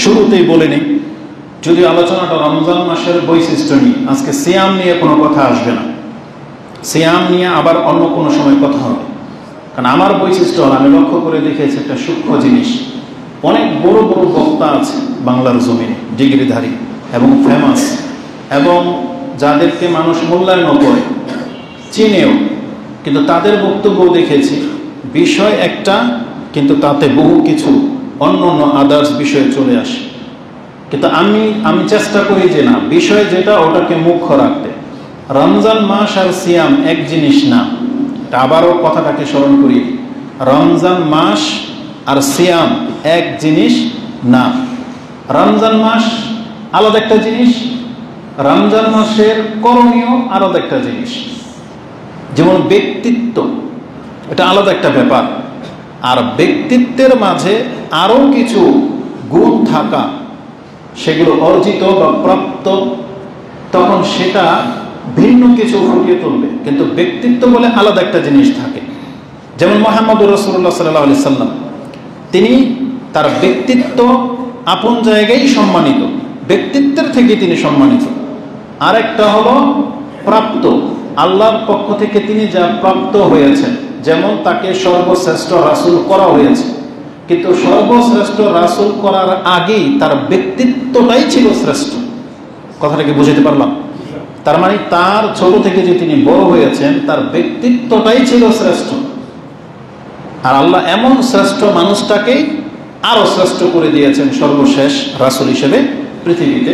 শুরুতেই বলে নিই, যদি আলোচনাটা রমজান মাসের বৈশিষ্ট্য নিয়ে, আজকে সিয়াম নিয়ে কোনো কথা আসবে না, সিয়াম নিয়ে আবার অন্য কোনো সময় কথা হবে। কারণ আমার বৈশিষ্ট্য হল, আমি লক্ষ্য করে দেখেছি একটা সূক্ষ্ম জিনিস, অনেক বড় বড় বক্তা আছে বাংলার জমিনে, ডিগ্রিধারী এবং ফেমাস, এবং যাদেরকে মানুষ মূল্যায়নও করে, চিনেও, কিন্তু তাদের বক্তব্য দেখেছি বিষয় একটা, কিন্তু তাতে বহু কিছু অন্য অন্য আদার্স বিষয়ে চলে আসে। কিন্তু আমি চেষ্টা করি যে না, বিষয় যেটা ওটাকে মুখ্য রাখতে। রমজান মাস আর সিয়াম এক জিনিস না, আবারও কথাটাকে স্মরণ করি, রমজান মাস আর সিয়াম এক জিনিস না। রমজান মাস আলাদা একটা জিনিস, রমজান মাসের করণীয় আলাদা একটা জিনিস। যেমন ব্যক্তিত্ব, এটা আলাদা একটা ব্যাপার, আর ব্যক্তিত্বের মাঝে আরও কিছু গুণ থাকা, সেগুলো অর্জিত বা প্রাপ্ত, তখন সেটা ভিন্ন কিছু ফুটিয়ে তুলবে। কিন্তু ব্যক্তিত্ব বলে আলাদা একটা জিনিস থাকে। যেমন মুহাম্মদুর রাসূলুল্লাহ সাল্লাল্লাহু আলাইহি সাল্লাম, তিনি তার ব্যক্তিত্ব আপন জায়গায় সম্মানিত, ব্যক্তিত্বের থেকে তিনি সম্মানিত। আরেকটা হলো প্রাপ্ত, আল্লাহর পক্ষ থেকে তিনি যা প্রাপ্ত হয়েছেন, যেমন তাকে সর্বশ্রেষ্ঠ রাসূল করা হয়েছে, কিন্তু সর্বশ্রেষ্ঠ রাসূল করার আগেই তার ব্যক্তিত্বটাই ছিল শ্রেষ্ঠ। কথাটাকে বুঝাতে পারলাম? তার মানে তার ছোট থেকে যে তিনি বড় হয়েছেন, তার ব্যক্তিত্বটাই ছিল শ্রেষ্ঠ। আর আল্লাহ এমন শ্রেষ্ঠ মানুষটাকেই আরো শ্রেষ্ঠ করে দিয়েছেন, সর্বশেষ রাসূল হিসেবে পৃথিবীতে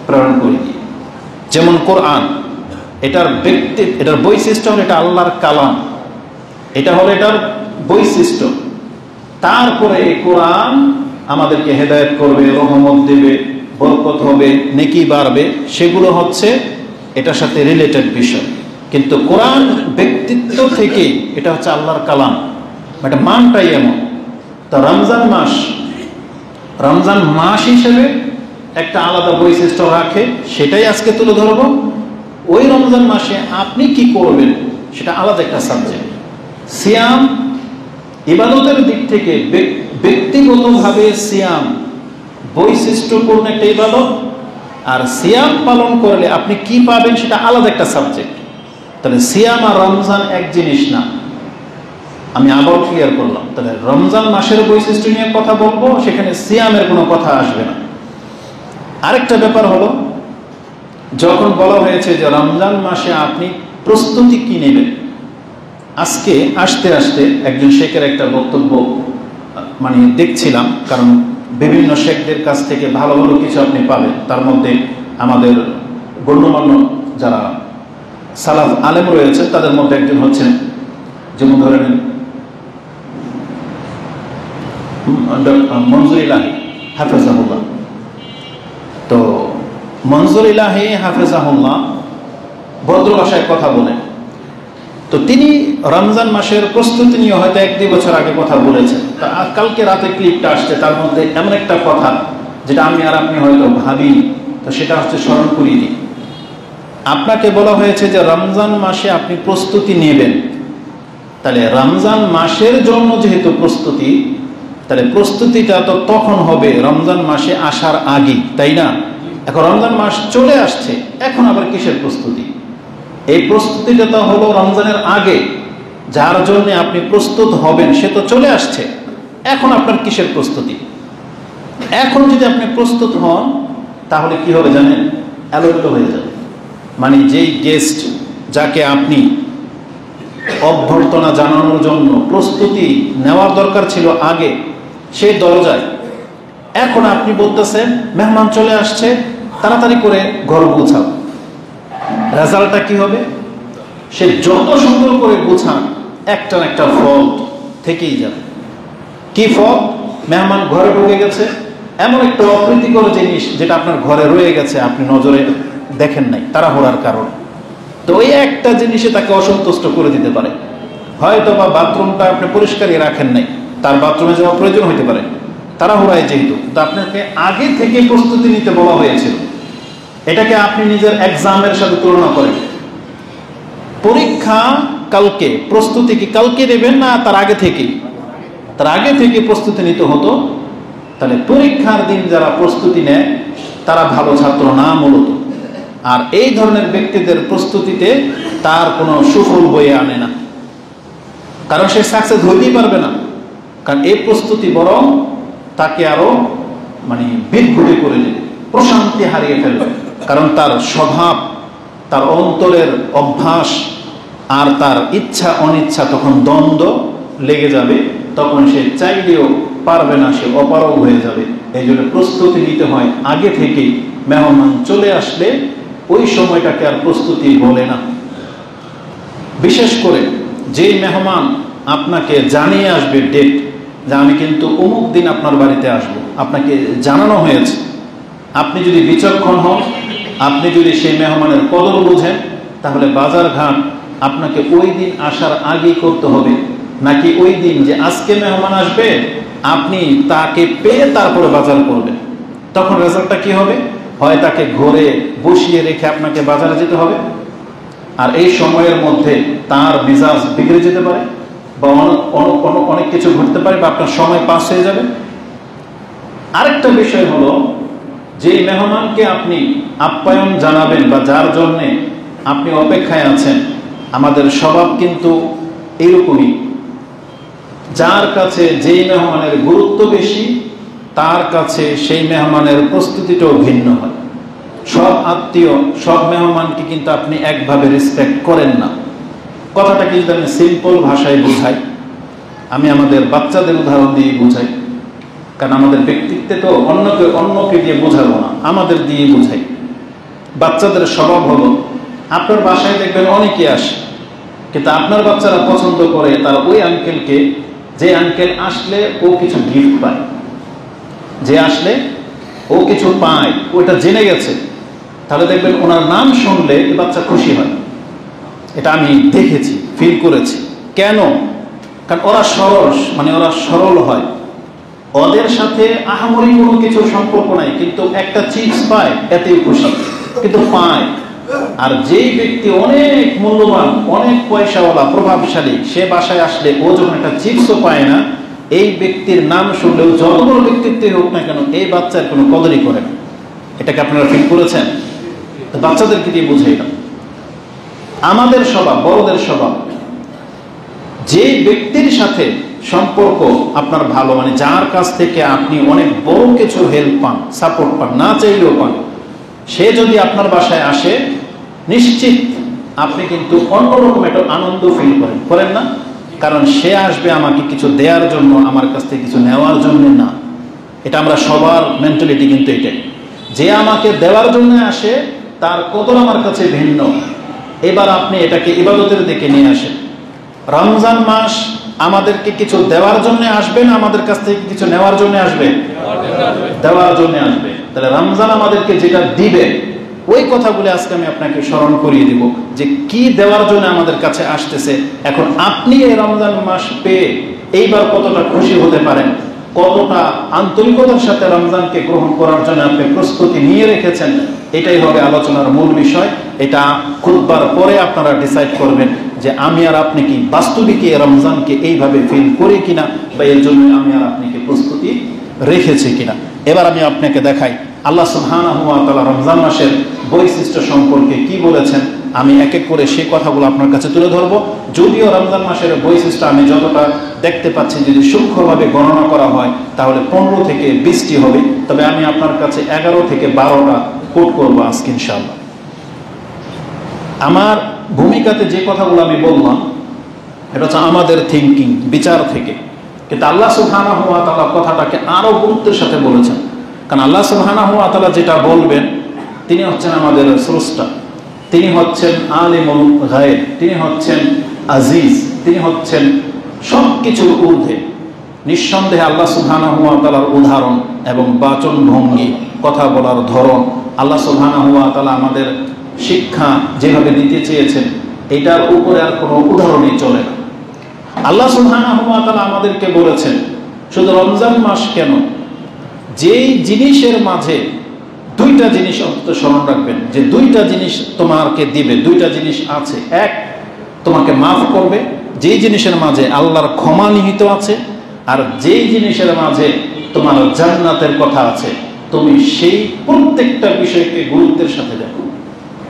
প্রেরণ করে দিয়ে। যেমন কোরআন, এটার বৈশিষ্ট্য হল এটা আল্লাহর কালাম, এটা হলো এটার বৈশিষ্ট্য। তারপরে এই কোরআন আমাদেরকে হেদায়েত করবে, রহমত দেবে, বরকত হবে, নেকি বাড়বে, সেগুলো হচ্ছে এটার সাথে রিলেটেড বিষয়। কিন্তু কোরআন ব্যক্তিত্ব থেকেই, এটা হচ্ছে আল্লাহর কালাম, এটা মানটাই এমন। তো রমজান মাস হিসেবে একটা আলাদা বৈশিষ্ট্য রাখে, সেটাই আজকে তুলে ধরব। ওই রমজান মাসে আপনি কি করবেন সেটা আলাদা একটা সাবজেক্ট। সিয়াম ইবাদতের দিক থেকে ব্যক্তিগতভাবে সিয়াম বৈশিষ্ট্যপূর্ণ একটা ইবাদত, আর সিয়াম পালন করলে আপনি কি পাবেন সেটা আলাদা একটা সাবজেক্ট। তাহলে সিয়াম আর রমজান এক জিনিস না, আমি আবার ক্লিয়ার করলাম। তাহলে রমজান মাসের বৈশিষ্ট্য নিয়ে কথা বলবো, সেখানে সিয়ামের কোনো কথা আসবে না। আরেকটা ব্যাপার হলো, যখন বলা হয়েছে যে রমজান মাসে আপনি প্রস্তুতি কি নেবেন, আজকে আসতে আসতে একজন শেখের একটা বক্তব্য দেখছিলাম, কারণ বিভিন্ন শেখদের কাছ থেকে ভালো ভালো কিছু আপনি পাবেন। তার মধ্যে আমাদের গণ্যমান্য যারা সালাফ আলেম রয়েছে, তাদের মধ্যে একজন হচ্ছেন, যেমন ধরে নেন মনজুর ইলাহি হাফেজাহুল্লাহ। তো মনজুর ইলাহি হাফেজাহুল্লাহ ভদ্র ভাষায় কথা বলেন। তো তিনি রমজান মাসের প্রস্তুতি নিয়ে হয়তো 1-2 বছর আগে কথা বলেছেন। তা কালকে রাতে ক্লিপটা আসছে, তার মধ্যে এমন একটা কথা যেটা আমি আর আপনি হয়তো ভাবিনি, তো সেটা হচ্ছে স্মরণ করিয়ে দিই। আপনাকে বলা হয়েছে যে রমজান মাসে আপনি প্রস্তুতি নেবেন, তাহলে রমজান মাসের জন্য যেহেতু প্রস্তুতি, তাহলে প্রস্তুতিটা তো তখন হবে রমজান মাসে আসার আগে, তাই না? এখন রমজান মাস চলে আসছে, এখন আবার কিসের প্রস্তুতি? এই প্রস্তুতিটা তো হলো রমজানের আগে, যার জন্য আপনি প্রস্তুত হবেন সে তো চলে আসছে, এখন আপনার কিসের প্রস্তুতি? এখন যদি আপনি প্রস্তুত হন, তাহলে কি হবে জানেন? এলোমেলো হয়ে যাবে। যেই গেস্ট যাকে আপনি অভ্যর্থনা জানানোর জন্য প্রস্তুতি নেওয়ার দরকার ছিল আগে, সেই দরজায় এখন আপনি বলতেছেন মেহমান চলে আসছে, তাড়াতাড়ি করে ঘর গোছাও। রেজাল্টটা কি হবে? সে যত সুন্দর করে গোছান, একটা না একটা ফল থেকেই যাবে। কি ফল? মেহমান ঘরে ঢুকে গেছে, এমন একটা অপ্রীতিকর জিনিস যেটা আপনার ঘরে রয়ে গেছে, আপনি নজরে দেখেন নাই তাড়াহুড়ার কারণে। তো ওই একটা জিনিসে তাকে অসন্তুষ্ট করে দিতে পারে। হয়তো বা বাথরুমটা আপনি পরিষ্কারই রাখেন নাই, তার বাথরুমে যাওয়া প্রয়োজন হতে পারে, তাড়াহুড়ায় যেহেতু। তো আপনাকে আগে থেকে প্রস্তুতি নিতে বলা হয়েছিল। এটাকে আপনি নিজের এক্সামের সাথে তুলনা করেন। পরীক্ষা কালকে, প্রস্তুতি কি কালকে নেবেন না তার আগে থেকেই? তার আগে থেকে প্রস্তুতি নিতে হতো। তাহলে পরীক্ষার দিন যারা প্রস্তুতি নেয় তারা ভালো ছাত্র না মূলত। আর এই ধরনের ব্যক্তিদের প্রস্তুতিতে তার কোনো সুফল বয়ে আনে না, কারণ সে সাকসেস হইতেই পারবে না। কারণ এই প্রস্তুতি বরং তাকে আরো বিদঘুটে করে দেবে, প্রশান্তি হারিয়ে ফেলবে। কারণ তার স্বভাব, তার অন্তরের অভ্যাস আর তার ইচ্ছা অনিচ্ছা তখন দ্বন্দ্ব লেগে যাবে, তখন সে চাইলেও পারবে না, সে অপারগ হয়ে যাবে। এই জন্য প্রস্তুতি নিতে হয় আগে থেকেই। মেহমান চলে আসলে ওই সময়টাকে আর প্রস্তুতি বলে না। বিশেষ করে যেই মেহমান আপনাকে জানিয়ে আসবে ডেট, যে আমি কিন্তু অমুক দিন আপনার বাড়িতে আসবো, আপনাকে জানানো হয়েছে, আপনি যদি বিচক্ষণ হন, আপনি যদি সেই মেহমানের কদর বুঝেন, তাহলে বাজার ঘাট আপনাকে ওই দিন আসার আগেই করতে হবে। নাকি ওই দিন যে আজকে মেহমান আসবে আপনি তাকে পেয়ে তারপরে বাজার করবেন, তখন রেজাল্টটা কি হবে? হয় তাকে ঘরে বসিয়ে রেখে আপনাকে বাজারে যেতে হবে, আর এই সময়ের মধ্যে তার মেজাজ বিগড়ে যেতে পারে, বা অনেক কিছু ঘটতে পারে, বা আপনার সময় পাস হয়ে যাবে। আরেকটা বিষয় হলো, যে মেহমানকে আপনি আপ্যায়ন জানাবেন বা যার জন্যে আপনি অপেক্ষায় আছেন, আমাদের স্বভাব কিন্তু এইরকমই, যার কাছে যেই মেহমানের গুরুত্ব বেশি তার কাছে সেই মেহমানের প্রস্তুতিটাও ভিন্ন হয়। সব আত্মীয়, সব মেহমানকে কিন্তু আপনি একভাবে রেসপেক্ট করেন না। কথাটা কিন্তু আমি সিম্পল ভাষায় বুঝাই, আমি আমাদের বাচ্চাদের উদাহরণ দিয়ে বুঝাই, কারণ আমাদের ব্যক্তিত্বে তো অন্যকে দিয়ে বোঝাবো না, আমাদের দিয়ে বুঝাই। বাচ্চাদের স্বভাব হলো, আপনার বাসায় দেখবেন অনেকে আসে, কিন্তু আপনার বাচ্চারা পছন্দ করে তার ওই আঙ্কেলকে, যে আঙ্কেল আসলে ও কিছু গিফট পায়, যে আসলে ও কিছু পায়, ওটা জেনে গেছে, তাহলে দেখবেন ওনার নাম শুনলে বাচ্চা খুশি হয়। এটা আমি দেখেছি, ফিল করেছি। কেন? কারণ ওরা ওরা সরল হয়, ওদের সাথে আহামরি কোনো কিছু সম্পর্ক নাই, কিন্তু একটা চিপস পায় এতেই খুশি, কিন্তু পায়। আর যেই ব্যক্তি অনেক মূল্যবান, অনেক পয়সাওয়ালা, প্রভাবশালী, সে বাসায় আসলে ও যখন একটা চিপসও পায় না, এই ব্যক্তির নাম শুনলেও যত বড় ব্যক্তিত্বই হোক না কেন, এই বাচ্চার কোনো কদরই করে না। এটাকে আপনারা ফিল করেছেন? বাচ্চাদেরকে দিয়ে বুঝাই না। আমাদের স্বভাব, বড়দের স্বভাব, যে ব্যক্তির সাথে সম্পর্ক আপনার ভালো, যার কাছ থেকে আপনি অনেক বড় কিছু হেল্প পান, সাপোর্ট পান, না চাইলেও পান, সে যদি আপনার বাসায় আসে, নিশ্চিত আপনি কিন্তু অন্যরকম একটা আনন্দ ফিল করেন না? কারণ সে আসবে আমাকে কিছু দেওয়ার জন্য, আমার কাছ থেকে কিছু নেওয়ার জন্য না। এটা আমরা সবার মেন্টালিটি কিন্তু এটাই, যে আমাকে দেওয়ার জন্য আসে তার কদর আমার কাছে ভিন্ন। এবার আপনি এটাকে ইবাদতের দিকে নিয়ে আসেন। রমজান মাস আমাদেরকে কিছু দেওয়ার জন্য আসবে না আমাদের কাছ থেকে কিছু নেওয়ার জন্য আসবে? দেওয়ার জন্য আসবে। তাহলে রমজান আমাদেরকে যেটা দিবে, ওই কথাগুলো আজকে আমি আপনাকে স্মরণ করিয়ে দিব, যে কি দেওয়ার জন্য আমাদের কাছে আসতেছে। এখন আপনি এই রমজান মাস পেয়ে এইবার কতটা খুশি হতে পারেন, কতটা আন্তরিকতার সাথে রমজানকে গ্রহণ করার জন্য আপনি প্রস্তুতি নিয়ে রেখেছেন, এটাই হবে আলোচনার মূল বিষয়। এটা খুতবার পরে আপনারা ডিসাইড করবেন যে আমি আর আপনি কি বাস্তবিক রমজানকে এইভাবে ফিল করি কিনা, বা এর জন্য আমি আর আপনি কি প্রস্তুতি রেখেছি কিনা। এবার আমি আপনাকে দেখাই আল্লাহ সুবহানাহু ওয়া তাআলা রমজান মাসের বৈশিষ্ট্য সম্পর্কে কি বলেছেন। আমি এক এক করে সেই কথাগুলো আপনার কাছে তুলে ধরবো। যদিও রমজান মাসের বৈশিষ্ট্য আমি যতটা দেখতে পাচ্ছি, যদি সূক্ষ্মভাবে গণনা করা হয় তাহলে 15 থেকে 20টি হবে, তবে আমি আপনার কাছে 11 থেকে 12টা কোট করবো আজকে ইনশাআল্লাহ। আমার ভূমিকাতে যে কথাগুলো আমি বললাম, এটা হচ্ছে আমাদের থিঙ্কিং, বিচার থেকে, কিন্তু আল্লাহ সুবহানাহু ওয়া তাআলা কথাটাকে আরো গুরুত্বের সাথে বলেছেন। কারণ আল্লাহ সুবহানাহু ওয়া তাআলা যেটা বলবেন, তিনি হচ্ছেন আমাদের স্রষ্টা, তিনি হচ্ছেন আলিমুল গায়ব, তিনি হচ্ছেন আজিজ, তিনি হচ্ছেন সবকিছুর ঊর্ধ্বে। নিঃসন্দেহে আল্লাহ সুবহানাহু ওয়া তাআলার উদাহরণ এবং বাচন ভঙ্গি, কথা বলার ধরন, আল্লাহ সুবহানাহু ওয়া তাআলা আমাদের শিক্ষা যেভাবে দিতে চেয়েছেন, এটার উপরে আর কোনো উদাহরণই চলে না। আল্লাহ সুবহানাহু ওয়া তাআলা আমাদেরকে বলেছেন, শুধু রমজান মাস কেন, যেই জিনিসের মাঝে দুইটা জিনিস অন্তত স্মরণ রাখবেন, যে দুইটা জিনিস তোমাকে দিবে, দুইটা জিনিস আছে। এক, তোমাকে মাফ করবে, যেই জিনিসের মাঝে আল্লাহর ক্ষমা নিহিত আছে, আর যেই জিনিসের মাঝে তোমার জান্নাতের কথা আছে, তুমি সেই প্রত্যেকটা বিষয়কে গুরুত্বের সাথে দেখো।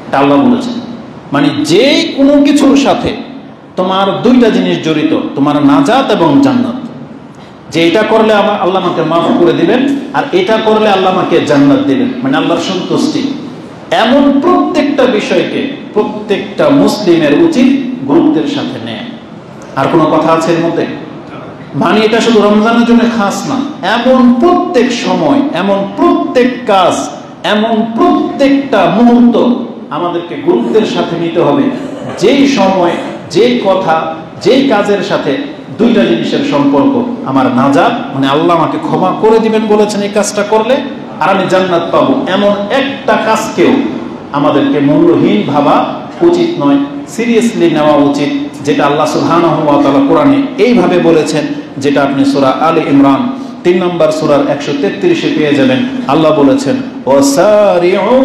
তা আল্লাহ বলেছেন। মানে যে কোনো কিছুর সাথে তোমার দুইটা জিনিস জড়িত, তোমার নাজাত এবং জান্নাত। যে এটা করলে আল্লাহ আমাকে মাফ করে দিবেন, আর এটা করলে আল্লাহ আমাকে জান্নাত দিবেন, মানে আল্লাহর সন্তুষ্টি। এমন প্রত্যেকটা বিষয়কে প্রত্যেকটা মুসলিমের উচিত গুরুত্বের সাথে নেয়। আর কোনো কথা আছে এর মধ্যে? মানে এটা শুধু রমজানের জন্য খাস না, এমন প্রত্যেক সময়, এমন প্রত্যেক কাজ, এমন প্রত্যেকটা মুহূর্ত আমাদেরকে গুরুত্বের সাথে নিতে হবে। যেই সময়, যেই কথা, যেই কাজের সাথে দুইটা জিনিসের সম্পর্ক, আমার নাজাত মানে আল্লাহ আমাকে ক্ষমা করে দিবেন বলেছেন এই কাজটা করলে, আর আমি জান্নাত পাবো, এমন একটা কাজকেও আমাদেরকে মূল্যহীন ভাবা উচিত নয়, সিরিয়াসলি নেওয়া উচিত। যেটা আল্লাহ সুবহানাহু ওয়া তাআলা কোরআনে এইভাবে বলেছেন, যেটা আপনি সূরা আলে ইমরান 3 নম্বর সূরার 133-এ পেয়ে যাবেন। আল্লাহ বলেছেন, ওয়াসারিউ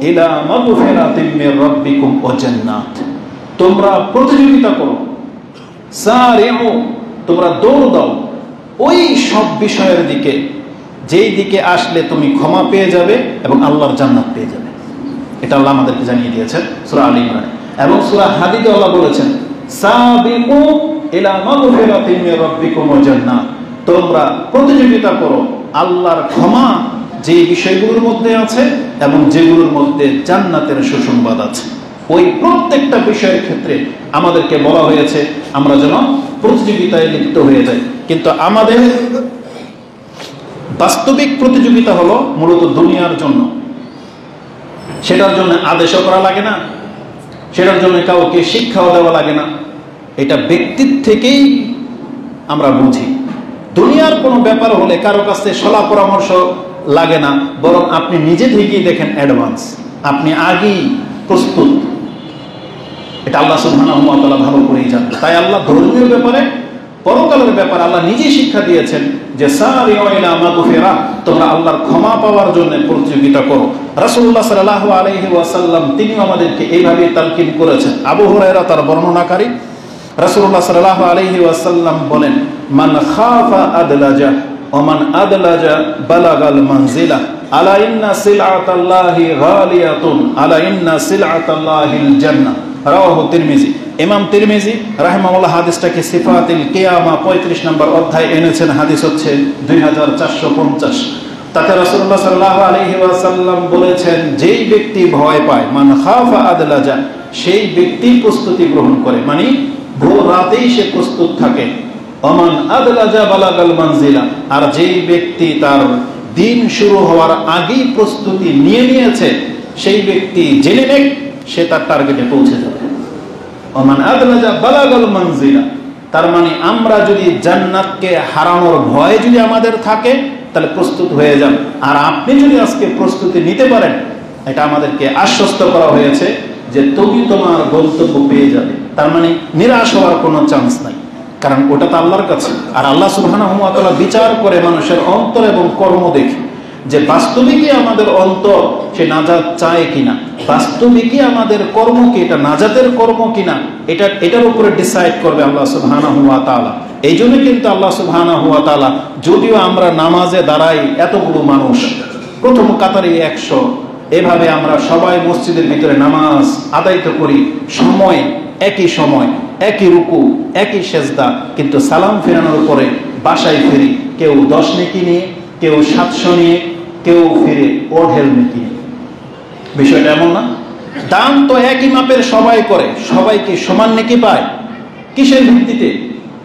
ইলা মাগফিরাতিম মির রাব্বিকুম ওয়া জান্নাত। তোমরা প্রতিযোগিতা করো, সারিউ, তোমরা দৌড় দাও ওই সব বিষয়ের দিকে যেই দিকে আসলে তুমি ক্ষমা পেয়ে যাবে এবং আল্লাহর জান্নাত পেয়ে যাবে। এটা আল্লাহ আমাদেরকে জানিয়ে দিয়েছেন সূরা আলে ইমরান। এবং সূরা হাদীদে আল্লাহ বলেছেন, সাবিকু ইলা মাগফিরাতিম মির রাব্বিকুম ওয়া জান্নাত। তোমরা প্রতিযোগিতা করো আল্লাহর ক্ষমা যে বিষয়গুলোর মধ্যে আছে এবং যেগুলোর মধ্যে জান্নাতের সুসংবাদ আছে। ওই প্রত্যেকটা বিষয়ের ক্ষেত্রে আমাদেরকে বলা হয়েছে আমরা যেন প্রতিযোগিতায় লিপ্ত হয়ে যাই। কিন্তু আমাদের বাস্তবিক প্রতিযোগিতা হলো মূলত দুনিয়ার জন্য। সেটার জন্য আদেশও করা লাগে না, সেটার জন্য কাউকে শিক্ষাও দেওয়া লাগে না। এটা ব্যক্তির থেকেই আমরা বুঝি। দুনিয়ার কোনো ব্যাপার হলে কারো কাছে সলা পরামর্শ লাগে না, বরং আপনি নিজে থেকেই দেখেন অ্যাডভান্স, আপনি আগেই প্রস্তুত। এটা আল্লাহ সুবহানাহু ওয়া তাআলা ভালো করেই জানেন। তাই আল্লাহ ধর্মীয় ব্যাপারে, পরকালের ব্যাপারে আল্লাহ নিজেই শিক্ষা দিয়েছেন যে সারিউ ইলা মাগফিরাহ, তোমরা আল্লাহর ক্ষমা পাওয়ার জন্য প্রতিযোগিতা করো। রাসূলুল্লাহ সাল্লাল্লাহু আলাইহি ওয়াসাল্লাম তিনি আমাদেরকে এইভাবে তালকিন করেছেন। আবু হুরায়রা তার বর্ণনাকারী, রাসূলুল্লাহ সাল্লাল্লাহু আলাইহি ওয়াসাল্লাম বলেন, মান খাফা আদলাজা ওয়া মান আদলাজা বালাগাল মানজিলা আলা ইন্না সিলআতাল্লাহি গালিয়াতুন আলা ইন্না সিলআতাল্লাহিল জান্নাহ। রাওয়াহু তিরমিজি। ইমাম তিরমিজি রাহিমাহুল্লাহ হাদিসটাকে সিফাতুল কিয়ামা 35 নম্বর অধ্যায় এনেছেন। হাদিস হচ্ছে 2450। তাতে রাসূলুল্লাহ সাল্লাল্লাহু আলাইহি ওয়াসাল্লাম বলেছেন, যেই ব্যক্তি ভয় পায়, মান খাফা আদলাজা, সেই ব্যক্তি প্রস্তুতি গ্রহণ করে, মানে ভোর রাতেই সে প্রস্তুত থাকে। ওমান আদলাজা বালাগাল মানজিলা, আর যেই ব্যক্তি তার দিন শুরু হওয়ার আগেই প্রস্তুতি নিয়ে নিয়েছে, সেই ব্যক্তি জেনে নেক সে তার টার্গেটে পৌঁছে যাবে। ওমান আদলাজা বালাগাল মানজিলা, তার মানে আমরা যদি জান্নাতকে হারানোর ভয় যদি আমাদের থাকে তাহলে প্রস্তুত হয়ে যান। আর আপনি যদি আজকে প্রস্তুতি নিতে পারেন, এটা আমাদেরকে আশ্বস্ত করা হয়েছে যে তুমি তোমার গন্তব্য পেয়ে যাবে। তার মানে নিরাশ হওয়ার কোনো চান্স নাই, কারণ ওটা তো আল্লাহর কাছে। আর আল্লাহ সুবহানাহু ওয়া তাআলা বিচার করে মানুষের অন্তর এবং কর্ম দেখে যে বাস্তবিকই আমাদের অন্তর সে নাজাত চায় কিনা, বাস্তবিকই আমাদের কর্ম কি এটা নাজাতের কর্ম কিনা, এটার উপরে ডিসাইড করবে আল্লাহ সুবহানাহু ওয়া তাআলা। এই জন্য কিন্তু আল্লাহ সুবহানাহু ওয়া তাআলা, যদিও আমরা নামাজে দাঁড়াই এতগুলো মানুষ, প্রথম কাতারে 100, এভাবে আমরা সবাই মসজিদের ভিতরে নামাজ আদায় করি, একই সময়, একই রুকু, একই সেজদা, কিন্তু সালাম ফেরানোর পরে বাসায় ফিরি কেউ 10 নেকি নিয়ে, কেউ 700 নিয়ে, কেউ ফিরে ওঢেল নেকি নিয়ে। বিষয়টা এমন না? দান তো একই মাপের সবাই করে, সবাইকে সমান নেকি পায়। কিসের ভিত্তিতে?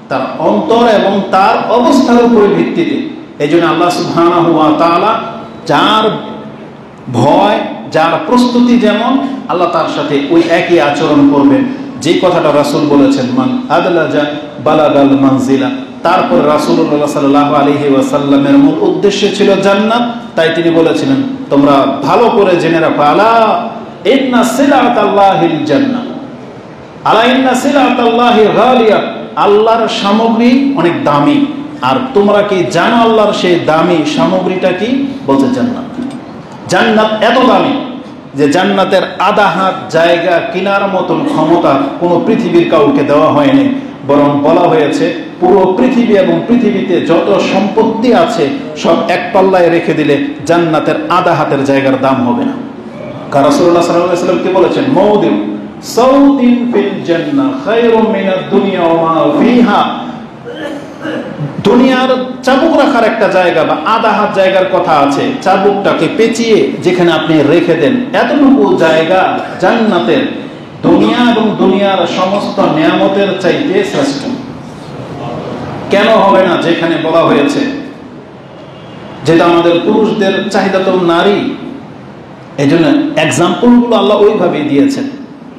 তার অন্তর এবং তার অবস্থার উপরে ভিত্তিতে। এই জন্য আল্লাহ সুবহানাহু ওয়া তাআলা যার ভয়, যার প্রস্তুতি যেমন, আল্লাহ তার সাথে ওই একই আচরণ করবেন। যে কথাটা রাসূল বলেছেন, মান আদলাজা বালাগাল মানজিলা। তারপর রাসূলুল্লাহ সাল্লাল্লাহু আলাইহি ওয়াসাল্লামের মূল উদ্দেশ্য ছিল জান্নাত, তাই তিনি বলেছিলেন তোমরা ভালো করে জেনে রাখো, আলা ইন্না সিলআতাল্লাহিল জান্নাহ, আলা ইন্না সিলআতাল্লাহি গালিয়া, আল্লাহর সামগ্রী অনেক দামি। আর তোমরা কি জানো আল্লাহর সেই দামি সামগ্রীটা কি? বলছে জান্নাত। জান্নাত এত দামি যে জান্নাতের আধা হাত জায়গা কেনার মতন ক্ষমতা কোনো পৃথিবীর কাউকে দেওয়া হয়নি, বরং বলা হয়েছে পুরো পৃথিবী এবং পৃথিবীতে যত সম্পত্তি আছে সব এক পাল্লায় রেখে দিলে জান্নাতের আধা হাতের জায়গার দাম হবে না। কারণ রাসূলুল্লাহ সাল্লাল্লাহু আলাইহি ওয়াসাল্লাম কি বলেছেন, মাউদিউ সাউতিন ফিল জান্নাহ খায়রুম মিনাদ দুনিয়া ওয়া মা ফিহা। দুনিয়ার চাবুক রাখার একটা জায়গা বা আধা হাত জায়গার কথা আছে, চাবুকটাকে পেঁচিয়ে যেখানে আপনি রেখে দেন, এতটুকু জায়গা জান্নাতের দুনিয়া এবং দুনিয়ার সমস্ত নিয়ামতের চাইতে শ্রেষ্ঠ। কেন হবে না? যেখানে বলা হয়েছে যেটা আমাদের পুরুষদের চাহিদা তো নারী, এই জন্য এক্সাম্পলগুলো আল্লাহ ওইভাবেই দিয়েছেন।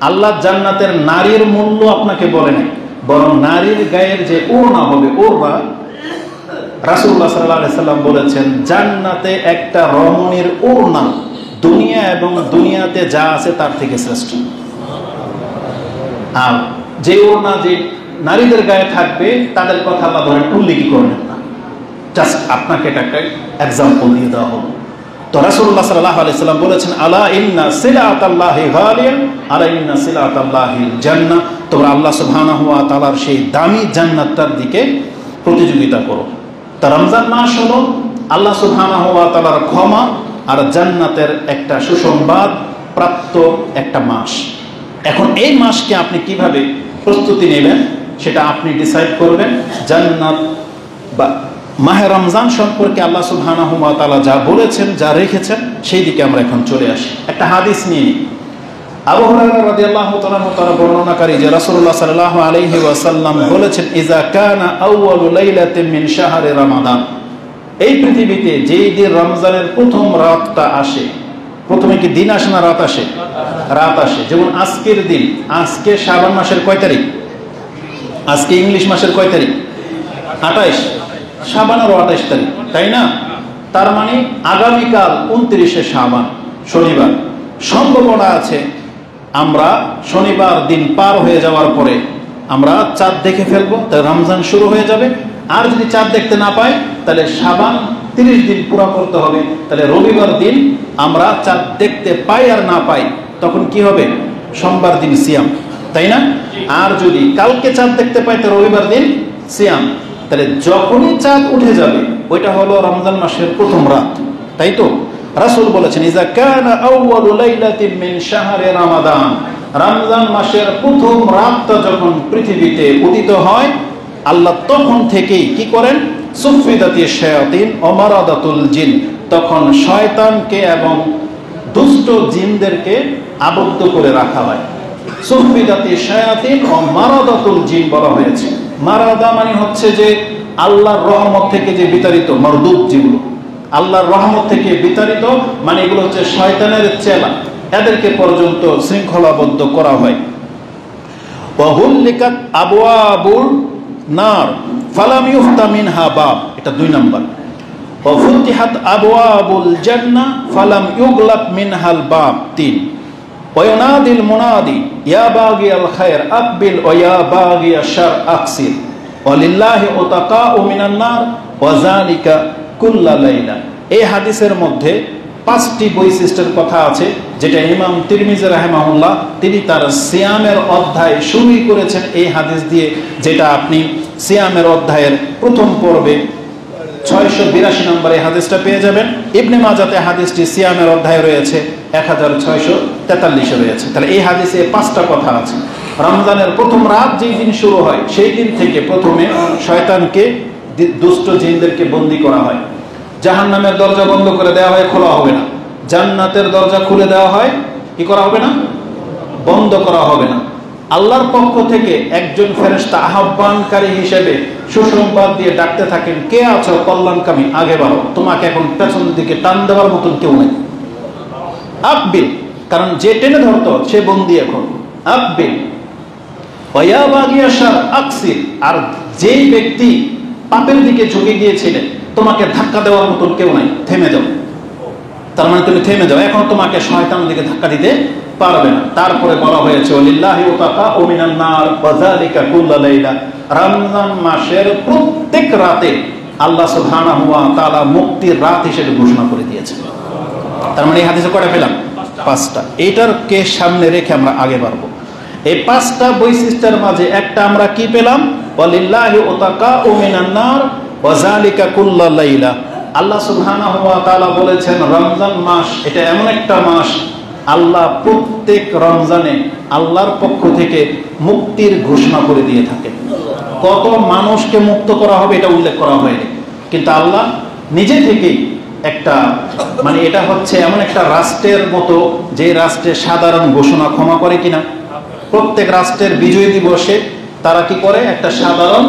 আল্লাহ জান্নাতের নারীর মূল্য আপনাকে বলে নাই, বরং নারীর গায়ের যে ওড়না হবে, ওড়না রাসূলুল্লাহ সাল্লাল্লাহু আলাইহি সাল্লাম বলেছেন জান্নাতে একটা রমণীর ওড়না দুনিয়া এবং দুনিয়াতে যা আছে তার থেকে শ্রেষ্ঠ। আর যে ওড়না যে নারীদের গায়ে থাকবে তাদের কথা আল্লাহ ধরেন উল্লেখই করবেন না, জাস্ট আপনাকে এটা একটা এক্সাম্পল দিয়ে দেওয়া হলো। তো রাসূলুল্লাহ সাল্লাল্লাহু আলাইহি সাল্লাম বলেছেন আলা ইন্না সিলাতাল্লাহি গালিয়া আলা ইন্না সিলাতাল্লাহিল জান্নাহ, তোমরা আল্লাহ সুবহানাহু ওয়া তাআলার সেই দামি জান্নাতটার দিকে প্রতিযোগিতা করো। তা রমজান মাস হলো আল্লাহ সুবহানাহু ওয়া তাআলার ক্ষমা আর জান্নাতের একটা সুসংবাদ প্রাপ্ত একটা মাস। এখন এই মাসকে আপনি কিভাবে প্রস্তুতি নেবেন সেটা আপনি ডিসাইড করবেন। জান্নাত বা মাহে রমজান সম্পর্কে আল্লাহ সুবহানাহু ওয়া তাআলা যা বলেছেন, যা রেখেছেন, সেই দিকে আমরা এখন চলে আসি। একটা হাদিস নিয়ে আবু হুরায়রা রাদিয়াল্লাহু তাআলা বর্ণনাকারী যে রাসূলুল্লাহ সাল্লাল্লাহু আলাইহি ওয়াসাল্লাম বলেছেন ইযা কানা আউয়ালু লাইলাতিন মিন শাহরি রমাদান, এই পৃথিবীতে যেই দিন রমজানের প্রথম রাতটা আসে, প্রথমে কি দিন আসে না রাত আসে? রাত আসে। যেমন আজকের দিন, আজকে শাবান মাসের কয় তারিখ? আজকে ইংলিশ মাসের কয় তারিখ? 28। শাবানেরও 28 তারিখ, তাই না? তার মানে আগামীকাল 29শে শাবান শনিবার। সম্ভাবনা আছে আমরা শনিবার দিন পার হয়ে যাওয়ার পরে আমরা চাঁদ দেখে ফেলবো, তাহলে রমজান শুরু হয়ে যাবে। আর যদি চাঁদ দেখতে না পাই তাহলে শাবান 30 দিন পুরা করতে হবে। তাহলে রবিবার দিন আমরা চাঁদ দেখতে পাই আর না পাই, তখন কি হবে? সোমবার দিন সিয়াম, তাই না? আর যদি কালকে চাঁদ দেখতে পাই তো রবিবার দিন সিয়াম। তাহলে যখনই চাঁদ উঠে যাবে ওইটা হলো রমজান মাসের প্রথম রাত, তাই তো? রাসূল বলেছেন ইযা কানা আউয়ালু লাইলাতিন মিন শাহরি রমাদান, রমজান মাসের প্রথম রাতটা যখন পৃথিবীতে উদিত হয় আল্লাহ তখন থেকেই কি করেন? সুফিদাতিশ শায়াতিন ওয়া মারাদাতুল জিন, তখন শয়তানকে এবং দুষ্ট জিনদেরকে আবদ্ধ করে রাখা হয়। সুফিদাতিশ শায়াতিন ওয়া মারাদাতুল জিন বলা হয়েছে। মারাদা মানে হচ্ছে যে আল্লাহর রহমত থেকে যে বিতাড়িত, মারদুদ যেগুলো আল্লাহর রহমত থেকে বিতাড়িত, মানে এগুলো হচ্ছে শয়তানের চেলা, এদেরকে পর্যন্ত শৃঙ্খলাবদ্ধ করা হয়। ওয়া হুল্লিকাত আবওয়াবুল নার ফালাম ইউফতা মিনহা বাব, এটা 2 নাম্বার। ওয়া ফুতিহাত আবওয়াবুল জান্নাহ ফালাম ইউগলাক মিনহাল বাব, 3। ওয়া ইউনাদিল মুনাদি ইয়া বাগিয়াল খায়র আকবিল ওয়া ইয়া বাগিয়াশ শার আকসির ওয়া লিল্লাহি উতাকাউ মিনান নার ওয়া যালিকা কুল্লা লাইলা। এই হাদিসের মধ্যে 5টি বৈশিষ্ট্যের কথা আছে, যেটা ইমাম তিরমিজি রাহিমাহুল্লাহ তিনি তার সিয়ামের অধ্যায় শুরুই করেছেন এই হাদিস দিয়ে, যেটা আপনি সিয়ামের অধ্যায়ের প্রথম পর্বে 682 নম্বরে হাদিসটা পেয়ে যাবেন। ইবনে মাজাতে হাদিসটি সিয়ামের অধ্যায়ে রয়েছে 1643 রয়েছে। তাহলে এই হাদিসে 5টা কথা আছে। রমজানের প্রথম রাত যেই দিন শুরু হয় সেই দিন থেকে প্রথমে শয়তানকে, দুষ্ট জিনদেরকে বন্দী করা হয়। জাহান্নামের দরজা বন্ধ করে দেওয়া হয়, খোলা হবে না। জান্নাতের দরজা খুলে দেওয়া হয়, কি করা হবে না? বন্ধ করা হবে না। আল্লাহর পক্ষ থেকে একজন ফেরেশতা আহ্বানকারী হিসেবে সুসংবাদ দিয়ে ডাকতে থাকেন, কে আছো কল্যাণকামী, আগে বাড়ো, তোমাকে এখন পেছন দিকে টান দেওয়ার মতন কেউ নেই। আকবিল, কারণ যে টেনে ধরতো সে বন্দী এখন। আকবিল ওয়া ইয়া বাগিয়া শার আকসির, আর যেই ব্যক্তি পাপের দিকে ঝুঁকে গিয়েছিলেন তোমাকে ধাক্কা দেওয়ার মতন কেউ নাই, থেমে যাও। তার মানে তুমি থেমে যাও, এখন তোমাকে শয়তানের দিকে ধাক্কা দিতে পারবে না। তারপরে বলা হয়েছে লিল্লাহি উতাকাউ মিনান নার ওয়া যালিকা কুল্লা লাইলা, রমজান মাসের প্রত্যেক রাতে আল্লাহ সুবহানাহু ওয়া তাআলা মুক্তির রাত হিসেবে ঘোষণা করে দিয়েছেন। তার মানে এই হাদিসে কয়টা পেলাম? 5টা। এটার কে সামনে রেখে আমরা আগে বাড়বো। এই 5টা বৈশিষ্ট্যের মাঝে একটা আমরা কি পেলাম? ওয়ালিল্লাহি উতাকাউ মিনান নার ওয়া যালিকা কুল্লা লাইলা। আল্লাহ সুবহানাহু ওয়া তাআলা বলেছেন রমজান মাস এটা এমন একটা মাস, আল্লাহ প্রত্যেক রমজানে আল্লাহর পক্ষ থেকে মুক্তির ঘোষণা করে দিয়ে থাকেন। কত মানুষকে মুক্ত করা হবে এটা উল্লেখ করা হয়নি, কিন্তু আল্লাহ নিজে থেকেই একটা মানে এটা হচ্ছে এমন একটা রাষ্ট্রের মতো যে রাষ্ট্রে সাধারণ ঘোষণা ক্ষমা করে কিনা। প্রত্যেক রাষ্ট্রের বিজয় দিবসে তারা কি করে, একটা সাধারণ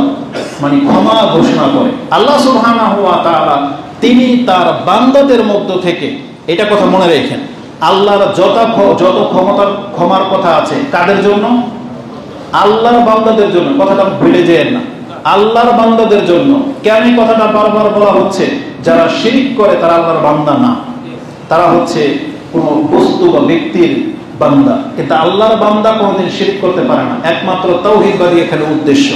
মানে ক্ষমা ঘোষণা করে। আল্লাহ সুবহানাহু ওয়া তাআলা তিনি তার বান্দাদের মধ্য থেকে, এটা কথা মনে রেখেন, আল্লাহর যত ক্ষমার কথা আছে কাদের জন্য? আল্লাহর বান্দাদের জন্য। কথাটা ভুলে যেন না, আল্লাহর বান্দাদের জন্য। কেন এই কথাটা বারবার বলা হচ্ছে? যারা শিরক করে তারা আল্লাহর বান্দা না, তারা হচ্ছে কোনো বস্তু বা ব্যক্তির বান্দা। কিন্তু আল্লাহর বান্দা কোনোদিন শিরক করতে পারে না, একমাত্র তাওহীদবাদী এখানে উদ্দেশ্য।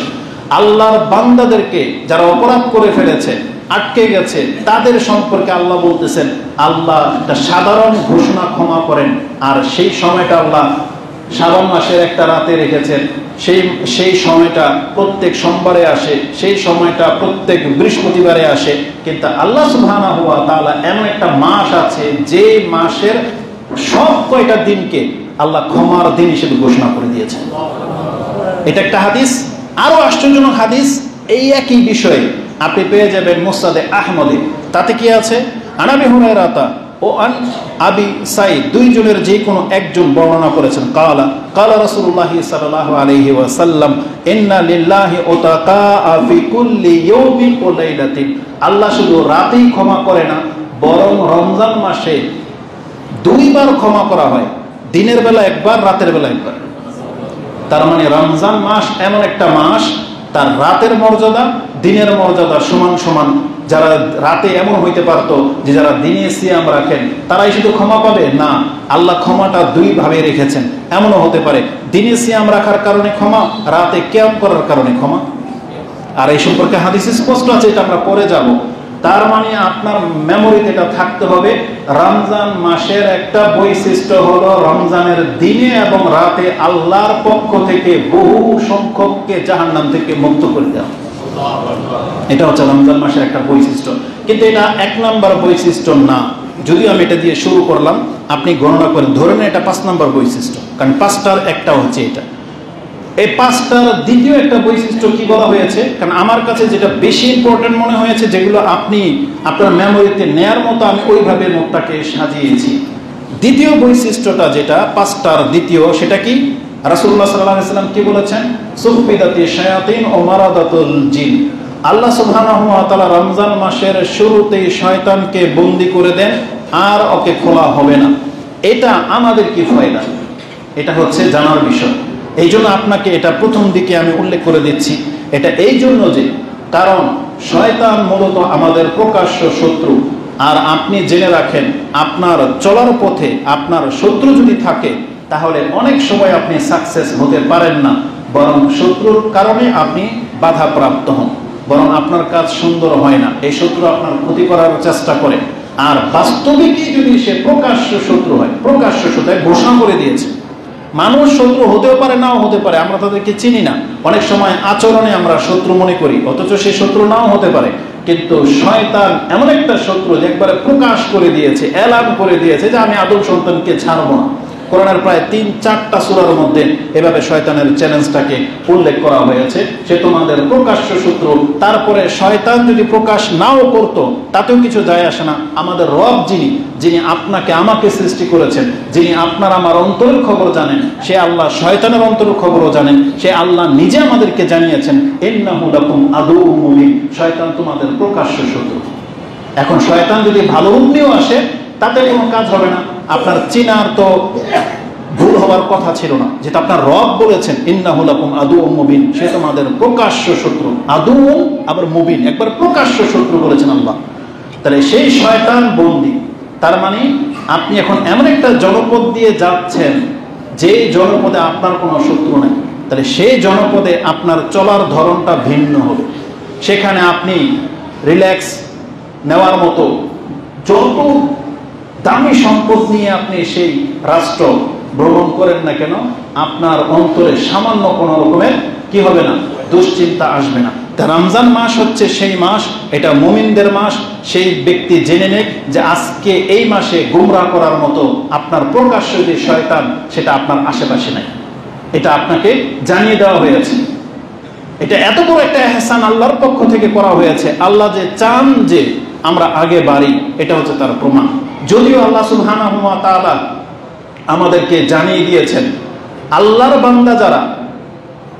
আল্লাহর বান্দাদেরকে যারা অপরাধ করে ফেলেছে, আটকে গেছে, তাদের সম্পর্কে আল্লাহ বলতেছেন আল্লাহ একটা সাধারণ ঘোষণা ক্ষমা করেন। আর সেই সময়টা আল্লাহ শাবান মাসের একটা রাতে রেখেছেন। সেই সময়টা প্রত্যেক সোমবারে আসে, সেই সময়টা প্রত্যেক বৃহস্পতিবারে আসে। কিন্তু আল্লাহ সুবহানাহু ওয়া তাআলা এমন একটা মাস আছে যে মাসের সব কয়টা দিনকে আল্লাহ ক্ষমার দিন হিসেবে ঘোষণা করে দিয়েছেন। এটা একটা হাদিস। আরো আশ্চর্যজনক হাদিস এই একই বিষয়ে আপনি পেয়ে যাবেন মুসনাদে আহমদে। তাতে কি আছে? আনাবি হুরায়রাতা ও আন আবি সাইদ, দুইজনের যে কোনো একজন বর্ণনা করেছেন। কালা কালা রাসূলুল্লাহ সাল্লাল্লাহু আলাইহি ওয়াসাল্লাম ইন্না লিল্লাহি উতাকা ফি কুল্লি ইয়াউমিন ওয়া লাইলাতিন। আল্লাহ শুধু রাতেই ক্ষমা করে না, বরং রমজান মাসে দুইবার ক্ষমা করা হয়, দিনের বেলা একবার, রাতের বেলা একবার। তার মানে রমজান মাস এমন একটা মাস, তার রাতের মর্যাদা দিনের মর্যাদা সমান সমান। যারা রাতে এমন হইতে পারতো যে যারা দিনে সিয়াম রাখেন তারাই শুধু ক্ষমা পাবে না, আল্লাহ ক্ষমাটা দুই ভাবে রেখেছেন। এমনও হতে পারে দিনে সিয়াম রাখার কারণে ক্ষমা, রাতে কিয়াম করার কারণে ক্ষমা। আর এই সম্পর্কে হাদিস স্পষ্ট আছে, এটা আমরা পরে যাব। তার মানে আপনার মেমোরিতে এটা থাকতে হবে, রমজান মাসের একটা বৈশিষ্ট্য হলো রমজানের দিনে এবং রাতে আল্লাহর পক্ষ থেকে বহু সংখ্যককে জাহান্নাম থেকে মুক্ত করে দেওয়া। এটা হচ্ছে রমজান মাসের একটা বৈশিষ্ট্য। কিন্তু এটা এক নাম্বার বৈশিষ্ট্য না, যদিও আমি এটা দিয়ে শুরু করলাম, আপনি গণনা করেন, ধরে নেন এটা 5 নাম্বার বৈশিষ্ট্য, কারণ 5টার একটা হচ্ছে এটা। এই 5টার দ্বিতীয় একটা বৈশিষ্ট্য কি বলা হয়েছে, কারণ আমার কাছে যেটা বেশি ইম্পর্টেন্ট মনে হয়েছে, যেগুলো আপনি আপনার মেমোরিতে নেয়ার মতো আমি ওইভাবে নোটটাকে সাজিয়েছি। দ্বিতীয় বৈশিষ্ট্যটা যেটা 5টার দ্বিতীয়, সেটা কি? রাসূলুল্লাহ সাল্লাল্লাহু আলাইহি ওয়াসাল্লাম কি বলেছেন? সুফিদাতি শায়াতিন ও মারাদাতুল জিন। আল্লাহ সুবহানাহু ওয়া তাআলা রমজান মাসের শুরুতেই শয়তানকে বন্দী করে দেন, আর ওকে খোলা হবে না। এটা আমাদের কি ফায়দা? এটা হচ্ছে জানার বিষয়। এই জন্য আপনাকে এটা প্রথম দিকে আমি উল্লেখ করে দিচ্ছি। এটা এই জন্য যে, কারণ শয়তান মূলত আমাদের প্রকাশ্য শত্রু। আর আপনি জেনে রাখেন, আপনার চলার পথে আপনার শত্রু যদি থাকে তাহলে অনেক সময় আপনি সাকসেস হতে পারেন না, বরং শত্রুর কারণে আপনি বাধাপ্রাপ্ত হন, বরং আপনার কাজ সুন্দর হয় না। এই শত্রু আপনার ক্ষতি করার চেষ্টা করে। আর বাস্তবিকই যদি সে প্রকাশ্য শত্রু হয়, প্রকাশ্য শত্রু ঘোষণা করে দিয়েছে। মানুষ শত্রু হতেও পারে, নাও হতে পারে, আমরা তাদেরকে চিনি না। অনেক সময় আচরণে আমরা শত্রু মনে করি, অথচ সে শত্রু নাও হতে পারে। কিন্তু শয়তান এমন একটা শত্রু যে একবারে প্রকাশ করে দিয়েছে, এলান করে দিয়েছে যে আমি আদম সন্তানকে ছাড়বো না। কোরআনের প্রায় 3-4টা সূরার মধ্যে এভাবে শয়তানের চ্যালেঞ্জটাকে উল্লেখ করা হয়েছে। সে তোমাদের প্রকাশ্য শত্রু। তারপরে শয়তান যদি প্রকাশ নাও করত তাতেও কিছু যায় আসে না। আমাদের রব যিনি আপনাকে আমাকে সৃষ্টি করেছেন, যিনি আপনার আমার অন্তরের খবর জানেন, সে আল্লাহ শয়তানের অন্তরের খবরও জানেন। সে আল্লাহ নিজে আমাদেরকে জানিয়েছেন ইন্নাহু লাকুম আদুউম মুবিন, শয়তান তোমাদের প্রকাশ্য শত্রু। এখন শয়তান যদি ভালো রূপ নিয়েও আসে তাতে কোনো কাজ হবে না। আপনার চিনার তো ভুল হওয়ার কথা ছিল না, যেটা আপনার রব বলেছেন ইন্নাহু লাকুম আদুউম মুবিন, সে তোমাদের প্রকাশ্য শত্রু। আদুউম আবার মুবিন, একবার প্রকাশ্য শত্রু বলেছেন আল্লাহ। তাহলে সেই শয়তান বন্দী। তার মানে আপনি এখন এমন একটা জনপদ দিয়ে যাচ্ছেন যে জনপদে আপনার কোনো শত্রু নাই। তাহলে সেই জনপদে আপনার চলার ধরনটা ভিন্ন হবে। সেখানে আপনি রিল্যাক্স নেওয়ার মতো যত দামি সম্পদ নিয়ে আপনি সেই রাষ্ট্র ভ্রমণ করেন না কেন, আপনার অন্তরে সামান্য কোনো রকমের কি হবে না, দুশ্চিন্তা আসবে না। তা রমজান মাস হচ্ছে সেই মাস, এটা মুমিনদের মাস। সেই ব্যক্তি জেনে নেক যে আজকে এই মাসে গুমরাহ করার মতো আপনার প্রকাশ্য যে শয়তান, সেটা আপনার আশেপাশে নাই। এটা আপনাকে জানিয়ে দেওয়া হয়েছে। এটা এত বড় একটা এহসান আল্লাহর পক্ষ থেকে করা হয়েছে। আল্লাহ যে চান যে আমরা আগে বাড়ি, এটা হচ্ছে তার প্রমাণ। যদিও আল্লাহ সুবহানাহু ওয়া তাআলা আমাদেরকে জানিয়ে দিয়েছেন আল্লাহর বান্দা যারা,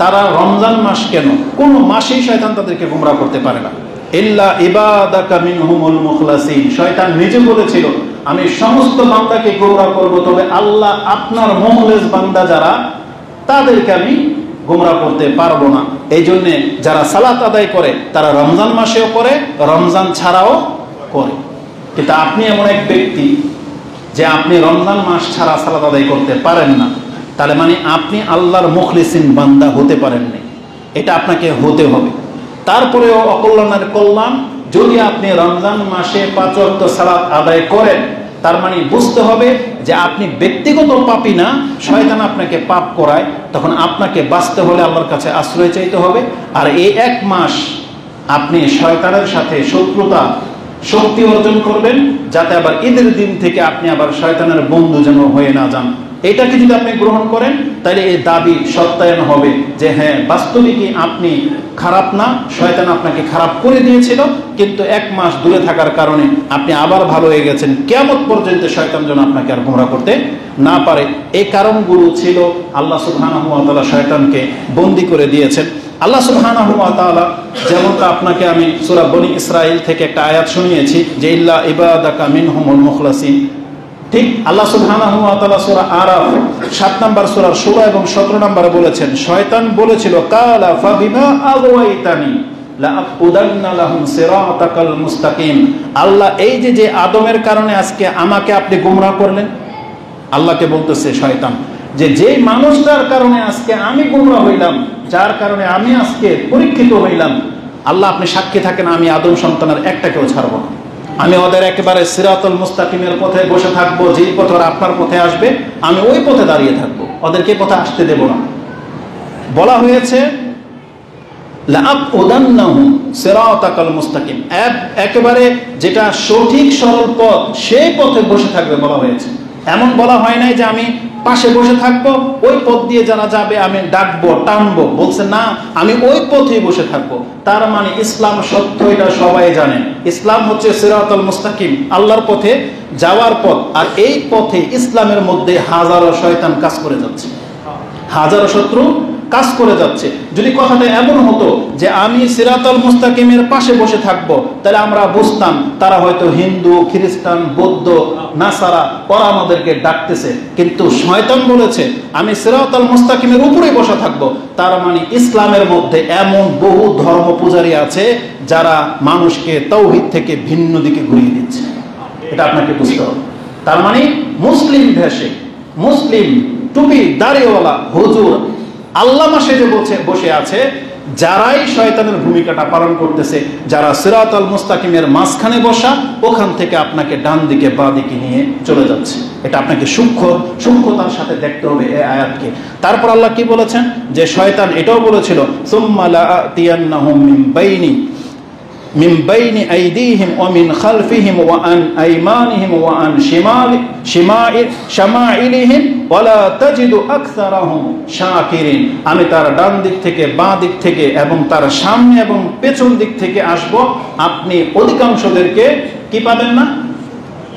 তারা রমজান মাস কেন, কোন মাসেই শয়তান তাদেরকে গুমরাহ করতে পারে না। ইল্লা ইবাদাকা মিনহুমুল মুখলাসিন, শয়তান নিজে বলেছিল আমি সমস্ত বান্দাকে গুমরাহ করব, তবে আল্লাহ আপনার মুখলেস বান্দা যারা, তাদেরকে আমি গুমরাহ করতে পারবো না। এই জন্যে যারা সালাত আদায় করে তারা রমজান মাসেও করে, রমজান ছাড়াও করে। কিন্তু আপনি এমন এক ব্যক্তি যে আপনি রমজান মাস ছাড়া সালাত আদায় করতে পারেন না, তাহলে মানে আপনি আল্লাহর মুখলিসিন বান্দা হতে পারেননি। এটা আপনাকে হতে হবে। তারপরেও অকল্যাণের কল্যাণ, যদি আপনি রমজান মাসে 5 ওয়াক্ত সালাত আদায় করেন, তার মানে বুঝতে হবে যে আপনি ব্যক্তিগত পাপী না, শয়তান আপনাকে পাপ করায়। তখন আপনাকে বাঁচতে হলে আল্লাহর কাছে আশ্রয় চাইতে হবে। আর এই 1 মাস আপনি শয়তানের সাথে শত্রুতা শক্তি অর্জন করবেন, যাতে আবার ঈদের দিন থেকে আপনি আবার শয়তানের বন্ধু যেন হয়ে না যান। এটাকে যদি আপনি গ্রহণ করেন, তাহলে এই দাবি সত্যায়ন হবে যে হ্যাঁ, বাস্তবিকই আপনি খারাপ না, শয়তান আপনাকে খারাপ করে দিয়েছিল, কিন্তু 1 মাস দূরে থাকার কারণে আপনি আবার ভালো হয়ে গেছেন। কিয়ামত পর্যন্ত শয়তান যেন আপনাকে আর গুমরাহ করতে না পারে। এই কারণগুলো ছিল আল্লাহ সুবহানাহু ওয়া তাআলা শয়তানকে বন্দী করে দিয়েছেন। আল্লাহ সুবহানাহু ওয়া তাআলা, যেমনটা আপনাকে আমি সূরা বনী ইসরাইল থেকে একটা আয়াত শুনিয়েছি যে ইল্লা ইবাদাকা মিনহুমুল মুখলাসিন, ঠিক আল্লাহ সুবহানাহু ওয়া তাআলা সূরা আরাফ 7 নম্বর সূরার 16 এবং 17 নম্বরে বলেছেন, শয়তান বলেছিল কালা ফাবিমা আগওয়াইতানি লাআকুদান্না লাহুম সিরাতাকাল মুস্তাকিম। আল্লাহ এই যে আদমের কারণে আজকে আমাকে আপনি গুমরাহ করলেন, আল্লাহকে বলতেছে শয়তান যে মানুষটার কারণে আজকে আমি গুমরাহ হইলাম, যার কারণে আমি আজকে পরীক্ষিত হইলাম, আল্লাহ আপনি সাক্ষী থাকেন আমি আদম সন্তানের একটাকেও ছাড়ব না। আমি ওদের একেবারে সিরাতুল মুস্তাকিমের পথে বসে থাকবো, যে পথ ওরা আপনার পথে আসবে আমি ওই পথে দাঁড়িয়ে থাকবো, ওদেরকে পথে আসতে দেব না। বলা হয়েছে লাআকুদান্নাহুম সিরাতাকাল মুস্তাকিম, একেবারে যেটা সঠিক সরল পথ, সেই পথে বসে থাকবে বলা হয়েছে। এমন বলা হয় নাই যে আমি পাশে বসে থাকবো, ওই পথ দিয়ে যারা যাবে আমি ডাকবো টানবো, বলছে না আমি ওই পথে বসে থাকবো। তার মানে ইসলাম সত্য, এটা সবাই জানে। ইসলাম হচ্ছে সিরাতুল মুস্তাকিম, আল্লাহর পথে যাওয়ার পথ। আর এই পথে ইসলামের মধ্যে হাজারো শয়তান কাজ করে যাচ্ছে, হাজারো শত্রু কাজ করে যাচ্ছে। যদি কথাটা এমন হতো যে আমি সিরাতুল মুস্তাকিমের পাশে বসে থাকবো, তাহলে আমরা বুঝতাম তারা হয়তো হিন্দু, খ্রিস্টান, বৌদ্ধ, নাসারা, ওরা আমাদেরকে ডাকতেছে। কিন্তু শয়তান বলেছে আমি সিরাতুল মুস্তাকিমের উপরেই বসে থাকবো। তার মানে ইসলামের মধ্যে এমন বহু ধর্ম পূজারী আছে যারা মানুষকে তাওহীদ থেকে ভিন্ন দিকে ঘুরিয়ে দিচ্ছে। এটা আপনাকে বুঝতে হবে। তার মানে মুসলিম ভেষে, মুসলিম টুপি দাড়িওয়ালা হুজুর আল্লাহ মাসে যে বসে আছে, যারাই শয়তানের ভূমিকাটা পালন করতেছে, যারা সিরাতুল মুস্তাকিমের মাঝখানে বসা, ওখান থেকে আপনাকে ডান দিকে বা দিকে নিয়ে চলে যাচ্ছে। এটা আপনাকে সূক্ষ্মতার সাথে দেখতে হবে এই আয়াতকে। তারপর আল্লাহ কি বলেছেন যে শয়তান এটাও বলেছিল সুম্মা লাআতিয়ান্নাহুম মিন বাইনি আইদিহিম ওয়া মিন খালফিহিম ওয়া আন আইমানিহিম ওয়া আন শামাইলিহিম ওয়া লা তাজিদু আকসারাহুম শাকিরিন। আমি তার ডান দিক থেকে, বাঁ দিক থেকে এবং তার সামনে এবং পেছন দিক থেকে আসব। আপনি অধিকাংশদেরকে কি পাবেন না?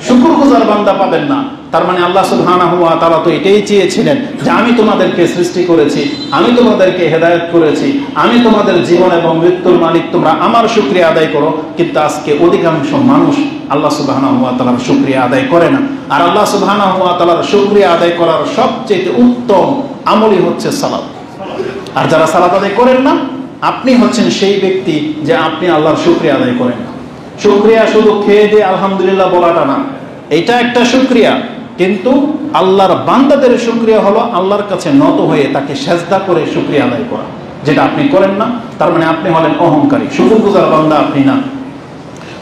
শুকরগুজার বান্দা পাবেন না। তার মানে আল্লাহ সুবহানাহু ওয়া তাআলা তো এটাই চেয়েছিলেন যে আমি তোমাদেরকে সৃষ্টি করেছি, আমি তোমাদেরকে হেদায়েত করেছি, আমি তোমাদের জীবন এবং মৃত্যুর মালিক, তোমরা আমার শুকরিয়া আদায় করো। কিন্তু আজকে অধিকাংশ মানুষ আল্লাহ সুবহানাহু ওয়া তাআলার শুকরিয়া আদায় করে না। আর আল্লাহ সুবহানাহু ওয়া তাআলার শুকরিয়া আদায় করার সবচেয়ে উত্তম আমলই হচ্ছে সালাত। আর যারা সালাত আদায় করেন না, আপনি হচ্ছেন সেই ব্যক্তি যে আপনি আল্লাহর শুকরিয়া আদায় করেন না। শুকরিয়া শুধু খেয়ে দিয়ে আলহামদুলিল্লাহ বলাটা না, এটা একটা শুকরিয়া। কিন্তু আল্লাহর বান্দাদের শুকরিয়া হলো আল্লাহর কাছে নত হয়ে তাকে সেজদা করে শুকরিয়া আদায় করা, যেটা আপনি করেন না। তার মানে আপনি হলেন অহংকারী, শুকরগুজার বান্দা আপনি না।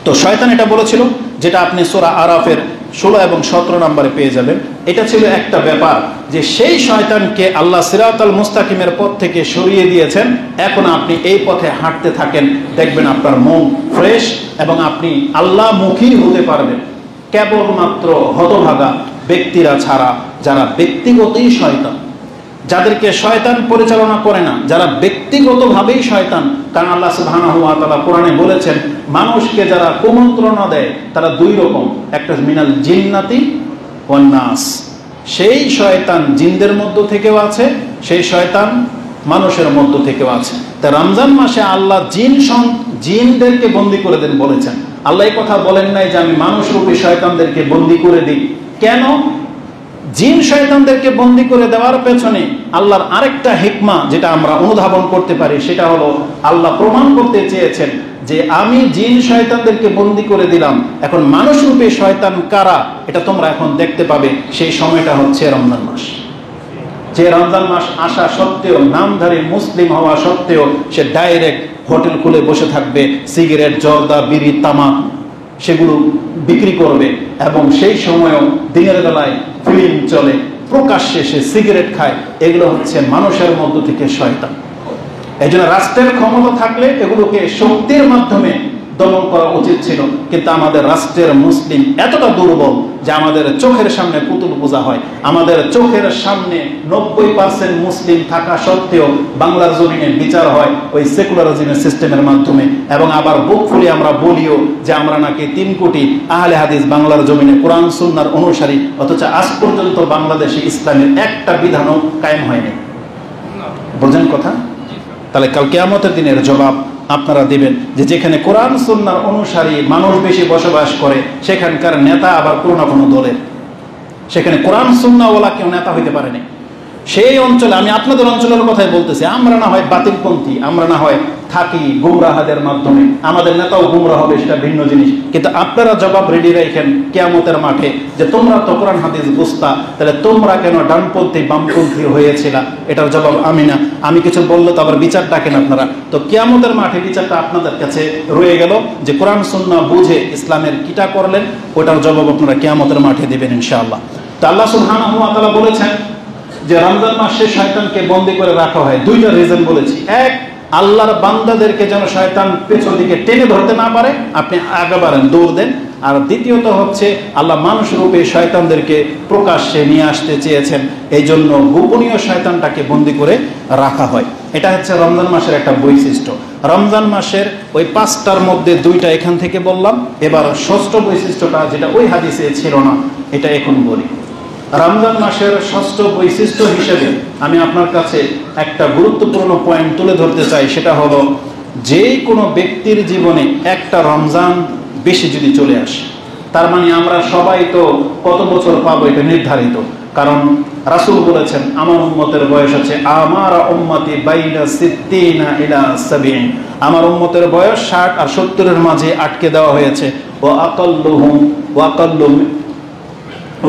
তো শয়তান এটা বলেছিল, যেটা আপনি সূরা আরাফের 16 এবং 17 নম্বরে পেয়ে যাবেন। এটা ছিল একটা ব্যাপার যে সেই শয়তানকে আল্লাহ সিরাতাল মুস্তাকিমের পথ থেকে সরিয়ে দিয়েছেন। এখন আপনি এই পথে হাঁটতে থাকেন, দেখবেন আপনার মন ফ্রেশ এবং আপনি আল্লাহমুখী হতে পারবেন। কেবলমাত্র হতভাগা ব্যক্তিরা ছাড়া, যারা ব্যক্তিগতই শয়তান, যাদেরকে শয়তান পরিচালনা করে না, যারা ব্যক্তিগতভাবেই শয়তান। কারণ আল্লাহ সুবহানাহু ওয়া তাআলা কোরআনে বলেছেন, মানুষকে যারা কুমন্ত্রণা দেয় তারা দুই রকম, একটা মিনাল জিন্নাতি ওয়ান নাস, সেই শয়তান জিনদের মধ্য থেকেও আছে, সেই শয়তান মানুষের মধ্য থেকেও আছে। তা রমজান মাসে আল্লাহ জিনদেরকে বন্দী করে দেন বলেছেন। আল্লাহ এই কথা বলেন নাই যে আমি মানুষরূপী শয়তানদেরকে বন্দী করে দিই। কেন? জিন শয়তানদেরকে বন্দী করে দেওয়ার পেছনে আল্লাহর আরেকটা হিকমা যেটা আমরা অনুধাবন করতে পারি, সেটা হলো আল্লাহ প্রমাণ করতে চেয়েছেন যে আমি জিন শয়তানদেরকে বন্দী করে দিলাম, এখন মানুষরূপী শয়তান কারা এটা তোমরা এখন দেখতে পাবে। সেই সময়টা হচ্ছে রমজান মাস। যে রমজান মাস আসা সত্ত্বেও, নামধারী মুসলিম হওয়া সত্ত্বেও সে ডাইরেক্ট হোটেল খুলে বসে থাকবে, সিগারেট, জর্দা, বিড়ি, তামাক সেগুলো বিক্রি করবে, এবং সেই সময়ও দিনের বেলায় ফিল্ম চলে, প্রকাশ্যে সে সিগারেট খায়। এগুলো হচ্ছে মানুষের মধ্য থেকে শয়তান। এই জন্য রাষ্ট্রের ক্ষমতা থাকলে এগুলোকে শক্তির মাধ্যমে দমন করা উচিত ছিল, কিন্তু আমাদের রাষ্ট্রের মুসলিম এতটা দুর্বল যে আমাদের চোখের সামনে পুতুল পূজা হয়। আমাদের চোখের সামনে 90% মুসলিম থাকা সত্ত্বেও বাংলার জমিনে বিচার হয় ওই সেকুলারিজমের সিস্টেমের মাধ্যমে, এবং আবার বুক ফুলে আমরা বলিও যে আমরা নাকি 3 কোটি আহলে হাদিস বাংলার জমিনে কোরআন সুন্নাহর অনুসারী, অথচ আজ পর্যন্ত বাংলাদেশে ইসলামের একটা বিধানও কায়েম হয়নি। বোঝেন কথা? তাহলে কাল কিয়ামতের দিনের জবাব আপনারা দিবেন যে যেখানে কোরআন সুন্নাহর অনুসারী মানুষ বেশি বসবাস করে সেখানকার নেতা আবার কোনো না কোনো দলের, সেখানে কোরআন সুন্নাহওয়ালা কেউ নেতা হইতে পারেনি। সেই অঞ্চলে, আমি আপনাদের অঞ্চলের কথাই বলতেছি, আমরা না হয় বাতিলপন্থী, আমরা না হয় থাকি গুমরাহাদের মাধ্যমে, আমাদের নেতাও গুমরাহ হবে, সেটা ভিন্ন জিনিস। কিন্তু আপনারা জবাব রেডি রাখেন কিয়ামতের মাঠে যে তোমরা তো কোরআন হাদিস বুঝতা, তাহলে তোমরা কেন ডানপন্থী বামপন্থী হয়েছিল? এটার জবাব আমি না, আমি কিছু বললে তো আবার বিচার ডাকেন আপনারা। তো কিয়ামতের মাঠে বিচারটা আপনাদের কাছে রয়ে গেল যে কোরআন সুন্নাহ বুঝে ইসলামের কিটা করলেন, ওটার জবাব আপনারা কিয়ামতের মাঠে দিবেন ইনশাআল্লাহ। তো আল্লাহ সুবহানাহু ওয়া তাআলা বলেছেন যে রমজান মাসে শয়তানকে বন্দী করে রাখা হয়। 2টা রিজন বলেছি। এক, আল্লাহর বান্দাদেরকে যেন শয়তান পেছন দিকে টেনে ধরতে না পারে, আপনি আগে বাড়েন, দৌড় দেন। আর দ্বিতীয়ত হচ্ছে আল্লাহ মানুষ রূপে শয়তানদেরকে প্রকাশ্যে নিয়ে আসতে চেয়েছেন, এই জন্য গোপনীয় শয়তানটাকে বন্দী করে রাখা হয়। এটা হচ্ছে রমজান মাসের একটা বৈশিষ্ট্য। রমজান মাসের ওই 5টার মধ্যে 2টা এখান থেকে বললাম। এবার 6ষ্ঠ বৈশিষ্ট্যটা, যেটা ওই হাদিসে ছিল না, এটা এখন বলি। রমজান মাসের 6ষ্ঠ বৈশিষ্ট্য হিসেবে আমি আপনার কাছে একটা গুরুত্বপূর্ণ পয়েন্ট তুলে ধরতে চাই, সেটা হলো যে কোনো ব্যক্তির জীবনে একটা রমজান বেশি যদি চলে আসে, তার মানে আমরা সবাই তো কত বছর পাবো এটা নির্ধারিত। কারণ রাসূল বলেছেন আমার উম্মতের বয়স আছে, আমার উম্মতি বাইনা 60 ইলা 70, আমার উম্মতের বয়স 60 আর 70-এর মাঝে আটকে দেওয়া হয়েছে। ওয়া আকাল্লুহুম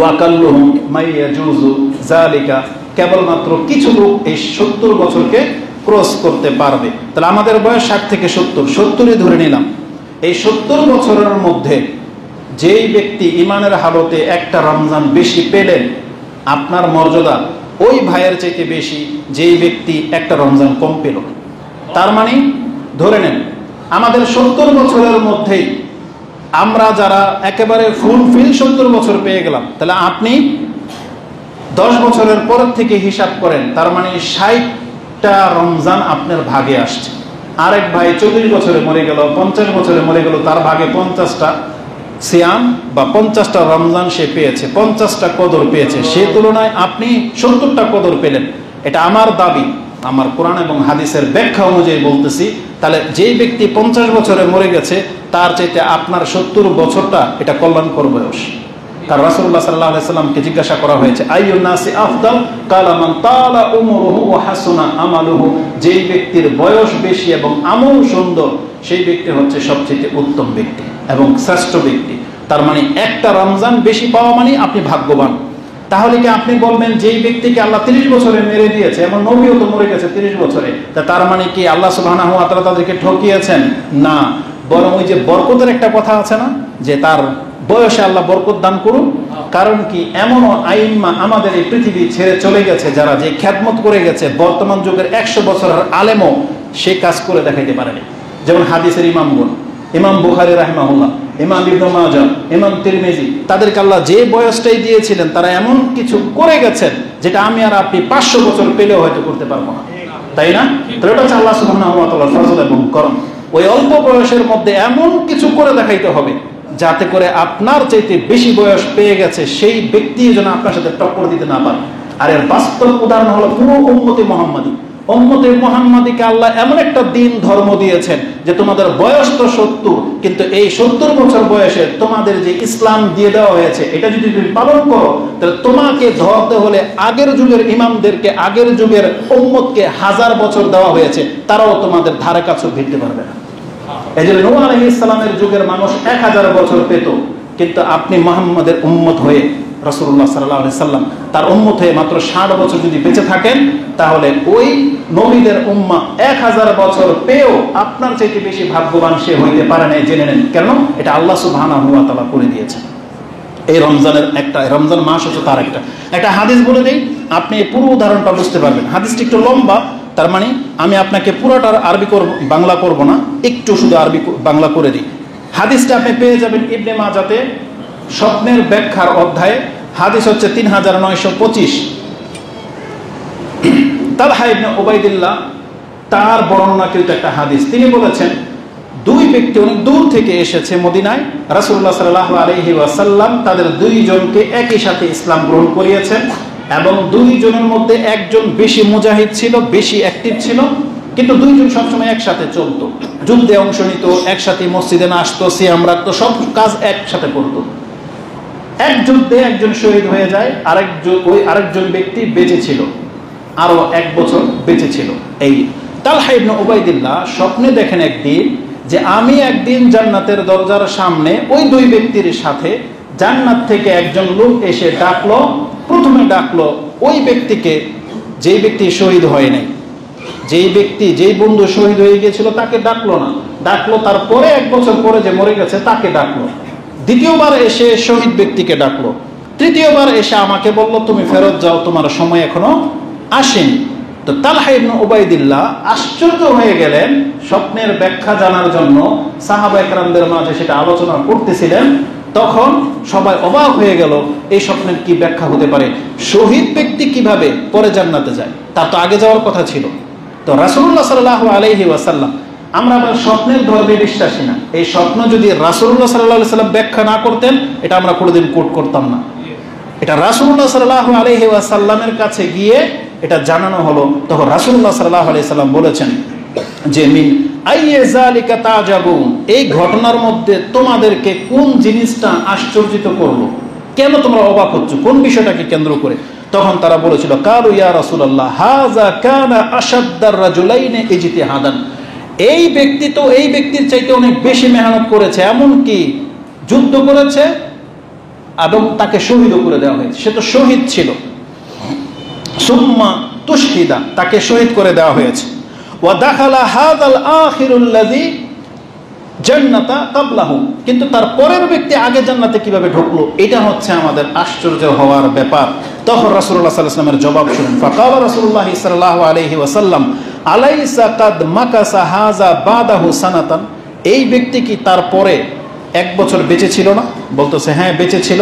ওয়াকাল্লুহুম মাইয়াজুজু যালিকা, কেবলমাত্র কিছু লোক এই 70 বছরকে ক্রস করতে পারবে। তাহলে আমাদের বয়স 60 থেকে 70-ই ধরে নিলাম। এই 70 বছরের মধ্যে যেই ব্যক্তি ইমানের হালতে একটা রমজান বেশি পেলেন, আপনার মর্যাদা ওই ভাইয়ের চাইতে বেশি যেই ব্যক্তি একটা রমজান কম পেল। তার মানে ধরে নেন আমাদের 70 বছরের মধ্যেই আমরা যারা একেবারে ফুলফিল 70 বছর পেয়ে গেলাম, তাহলে আপনি 10 বছরের পর থেকে হিসাব করেন, তার মানে 60টা রমজান আপনার ভাগে আসছে। আরেক ভাই 40 বছরে মরে গেল, 50 বছরে মরে গেল, তার ভাগে 50টা সিয়াম বা 50টা রমজান সে পেয়েছে, 50টা কদর পেয়েছে। সে তুলনায় আপনি 70টা কদর পেলেন। এটা আমার দাবি, আমার কোরআন এবং হাদিসের ব্যাখ্যা অনুযায়ী বলতেছি। তাহলে যেই ব্যক্তি 50 বছরে মরে গেছে তার চাইতে আপনার 70 বছরটা এটা কল্যাণকর বয়স। কারণ রাসূলুল্লাহ সাল্লাল্লাহু আলাইহি সাল্লামকে জিজ্ঞাসা করা হয়েছে আইয়ুন নাসি আফদাল, ক্বালা মান তালা উমরুহু ওয়া হাসুনা আমালুহু, যেই ব্যক্তির বয়স বেশি এবং আমল সুন্দর সেই ব্যক্তি হচ্ছে সবচেয়ে উত্তম ব্যক্তি এবং শ্রেষ্ঠ ব্যক্তি। তার মানে একটা রমজান বেশি পাওয়া মানে আপনি ভাগ্যবান। তাহলে কি আপনি বলবেন যেই ব্যক্তিকে আল্লাহ 30 বছরে মেরে দিয়েছে, এমন নবীও তো মরে গেছে 30 বছরে, তার মানে কি আল্লাহ সুবহানাহু ওয়া তাআলা তাদেরকে ঠকিয়েছেন? না, বরং ওই যে বরকতের একটা কথা আছে না, যে তার বয়সে আল্লাহ বরকত দান করুন, কারণ কি, এমনও আইম্মা আমাদের এই পৃথিবী ছেড়ে চলে গেছে যারা যে খ্যাতমত করে গেছে, বর্তমান যুগের 100 বছরের আলেমও সে কাজ করে দেখাইতে পারেনি। যেমন হাদিসের ইমামগণ, ইমাম বুখারী রাহিমাহুল্লাহ, ইমাম ইবনে মাজাহ, ইমাম তিরমিজি, তাদেরকে আল্লাহ যে বয়সটাই দিয়েছিলেন তারা এমন কিছু করে গেছেন যেটা আমি আর আপনি 500 বছর পেলেও হয়তো করতে পারবো না, তাই না? তো এটা হচ্ছে আল্লাহ সুবহানাহু ওয়া তাআলার ফজল এবং করম। ওই অল্প বয়সের মধ্যে এমন কিছু করে দেখাইতে হবে যাতে করে আপনার চাইতে বেশি বয়স পেয়ে গেছে সেই ব্যক্তি যেন আপনার সাথে টক্কর দিতে না পারে। আর এর বাস্তব উদাহরণ হলো পুরো উম্মতে মুহাম্মাদী। উম্মতে মুহাম্মাদীকে আল্লাহ এমন একটা দিন ধর্ম দিয়েছেন যে তোমাদের বয়স তো 70, কিন্তু এই 70 বছর বয়সে তোমাদের যে ইসলাম দিয়ে দেওয়া হয়েছে এটা যদি তুমি পালন করো, তাহলে তোমাকে ধরতে হলে আগের যুগের ইমামদেরকে, আগের যুগের উম্মতকে 1000 বছর দেওয়া হয়েছে, তারাও তোমাদের ধারে কাছেও ভিড়তে পারবে না। এই যে নূহ আলাইহিস সালামের যুগের মানুষ 1000 বছর পেত, কিন্তু আপনি মুহাম্মাদের উম্মত হয়ে, রাসূলুল্লাহ সাল্লাল্লাহু আলাইহি সাল্লাম তার উম্মত হয়ে মাত্র 60 বছর যদি বেঁচে থাকেন, তাহলে ওই নবীদের উম্মাহ 1000 বছর পেয়েও আপনার চাইতে বেশি ভাগ্যবান সে হইতে পারে না। জেনে নেন কেন? এটা আল্লাহ সুবহানাহু ওয়া তাআলা করে দিয়েছেন। এই রমজানের একটা, রমজান মাস হচ্ছে তার একটা হাদিস বলে দেই, আপনি পুরো উদাহরণটা বুঝতে পারবেন। হাদিসটি একটু লম্বা, তার মানে আমি আপনাকে পুরোটার আরবি বাংলা করব না, একটু শুধু আরবি বাংলা করে দিই। হাদিসটা আপনি পেয়ে যাবেন ইবনে মাজাতে স্বপ্নের ব্যাখ্যার অধ্যায়ে। হাদিস হচ্ছে 3925। তালহা ইবনে উবাইদুল্লাহ তার বর্ণনাকৃত একটা হাদিস, তিনি বলেছেন দুই ব্যক্তি অনেক দূর থেকে এসেছে মদিনায়, রাসূলুল্লাহ সাল্লাল্লাহু আলাইহি ওয়াসাল্লাম তাদের দুইজনকে একই সাথে ইসলাম গ্রহণ করিয়েছেন, এবং দুইজনের মধ্যে একজন বেশি মুজাহিদ ছিল, বেশি অ্যাক্টিভ ছিল, কিন্তু দুইজন সবসময় একসাথে চলতো, যুদ্ধে অংশ নিত, একসাথে মসজিদে আসতো, সিয়াম রাখতো, সব কাজ একসাথে করতো। এক যুদ্ধে একজন শহীদ হয়ে যায়, আরেকজন ব্যক্তি বেঁচে ছিল, আরো 1 বছর বেঁচে ছিল। এই তালহা ইবনে উবাইদুল্লাহ স্বপ্নে দেখেন একদিন যে আমি একদিন জান্নাতের দরজার সামনে ওই দুই ব্যক্তির সাথে জান্নাত থেকে একজন লোক এসে ডাকলো, প্রথমে ডাকলো ওই ব্যক্তিকে যেই ব্যক্তি শহীদ হয় নাই, যেই বন্ধু শহীদ হয়ে গিয়েছিল তাকে ডাকলো না, ডাকলো তারপরে 1 বছর পরে যে মরে গেছে তাকে ডাকলো। দ্বিতীয়বার এসে শহীদ ব্যক্তিকে ডাকলো। তৃতীয়বার এসে আমাকে বলল তুমি ফেরত যাও, তোমার সময় এখনো আসেনি। তো তালহা ইবনে উবাইদুল্লাহ আশ্চর্য হয়ে গেলেন, স্বপ্নের ব্যাখ্যা জানার জন্য সাহাবা একরামদের মাঝে সেটা আলোচনা করতেছিলেন। তখন সবাই অবাক হয়ে গেল, এই স্বপ্নের কি ব্যাখ্যা হতে পারে? শহীদ ব্যক্তি কিভাবে পরে জান্নাতে যায়? তার তো আগে যাওয়ার কথা ছিল। তো রাসূলুল্লাহ সাল্লাল্লাহু আলাইহি ওয়াসাল্লাম, আমরা আবার স্বপ্নের ধর্মে বিশ্বাসী না। এই স্বপ্ন যদি রাসূলুল্লাহ সাল্লাল্লাহু আলাইহি ওয়াসাল্লাম ব্যাখ্যা না করতেন, এটা আমরা কোনোদিন কোট করতাম না। এটা রাসূলুল্লাহ সাল্লাল্লাহু আলাইহি ওয়াসাল্লামের কাছে গিয়ে এটা জানানো হলো। তখন রাসূলুল্লাহ সাল্লাল্লাহু আলাইহি সাল্লাম বলেছেন যে মিন আইয়ে যালিকা তাজাবুন, এই ঘটনার মধ্যে তোমাদেরকে কোন জিনিসটা আশ্চর্যিত করলো, কেন তোমরা অবাক হচ্ছ, কোন বিষয়টাকে কেন্দ্র করে? তখন তারা বলেছিল কালু ইয়া রাসূলুল্লাহ হাযা কানা আশাদ্দার রাজুলাইনি ইজতিহাদান, এই ব্যক্তি তো এই ব্যক্তির চাইতে অনেক বেশি মেহনত করেছে, এমনকি যুদ্ধ করেছে এবং তাকে শহীদও করে দেওয়া হয়েছে, সে তো শহীদ ছিল। সুম্মা তুশহিদা, তাকে শহীদ করে দেওয়া হয়েছে। ওয়া দাখালা হাযাল আখিরুল্লাযী জান্নাতা ক্বাবলাহু, কিন্তু তার পরের ব্যক্তি আগে জান্নাতে কিভাবে ঢুকলো, এটা হচ্ছে আমাদের আশ্চর্য হওয়ার ব্যাপার। তখন রাসূলুল্লাহ সাল্লাল্লাহু আলাইহি ওয়াসাল্লামের জবাব শুনুন। ফাকালা রাসূলুল্লাহ সাল্লাল্লাহু আলাইহি ওয়াসাল্লাম আলাইসা কাদ মাকাসা হাযা বাদাহু সানাতান, এই ব্যক্তি কি তারপরে 1 বছর বেঁচে ছিল না? বলতেছে হ্যাঁ বেঁচে ছিল।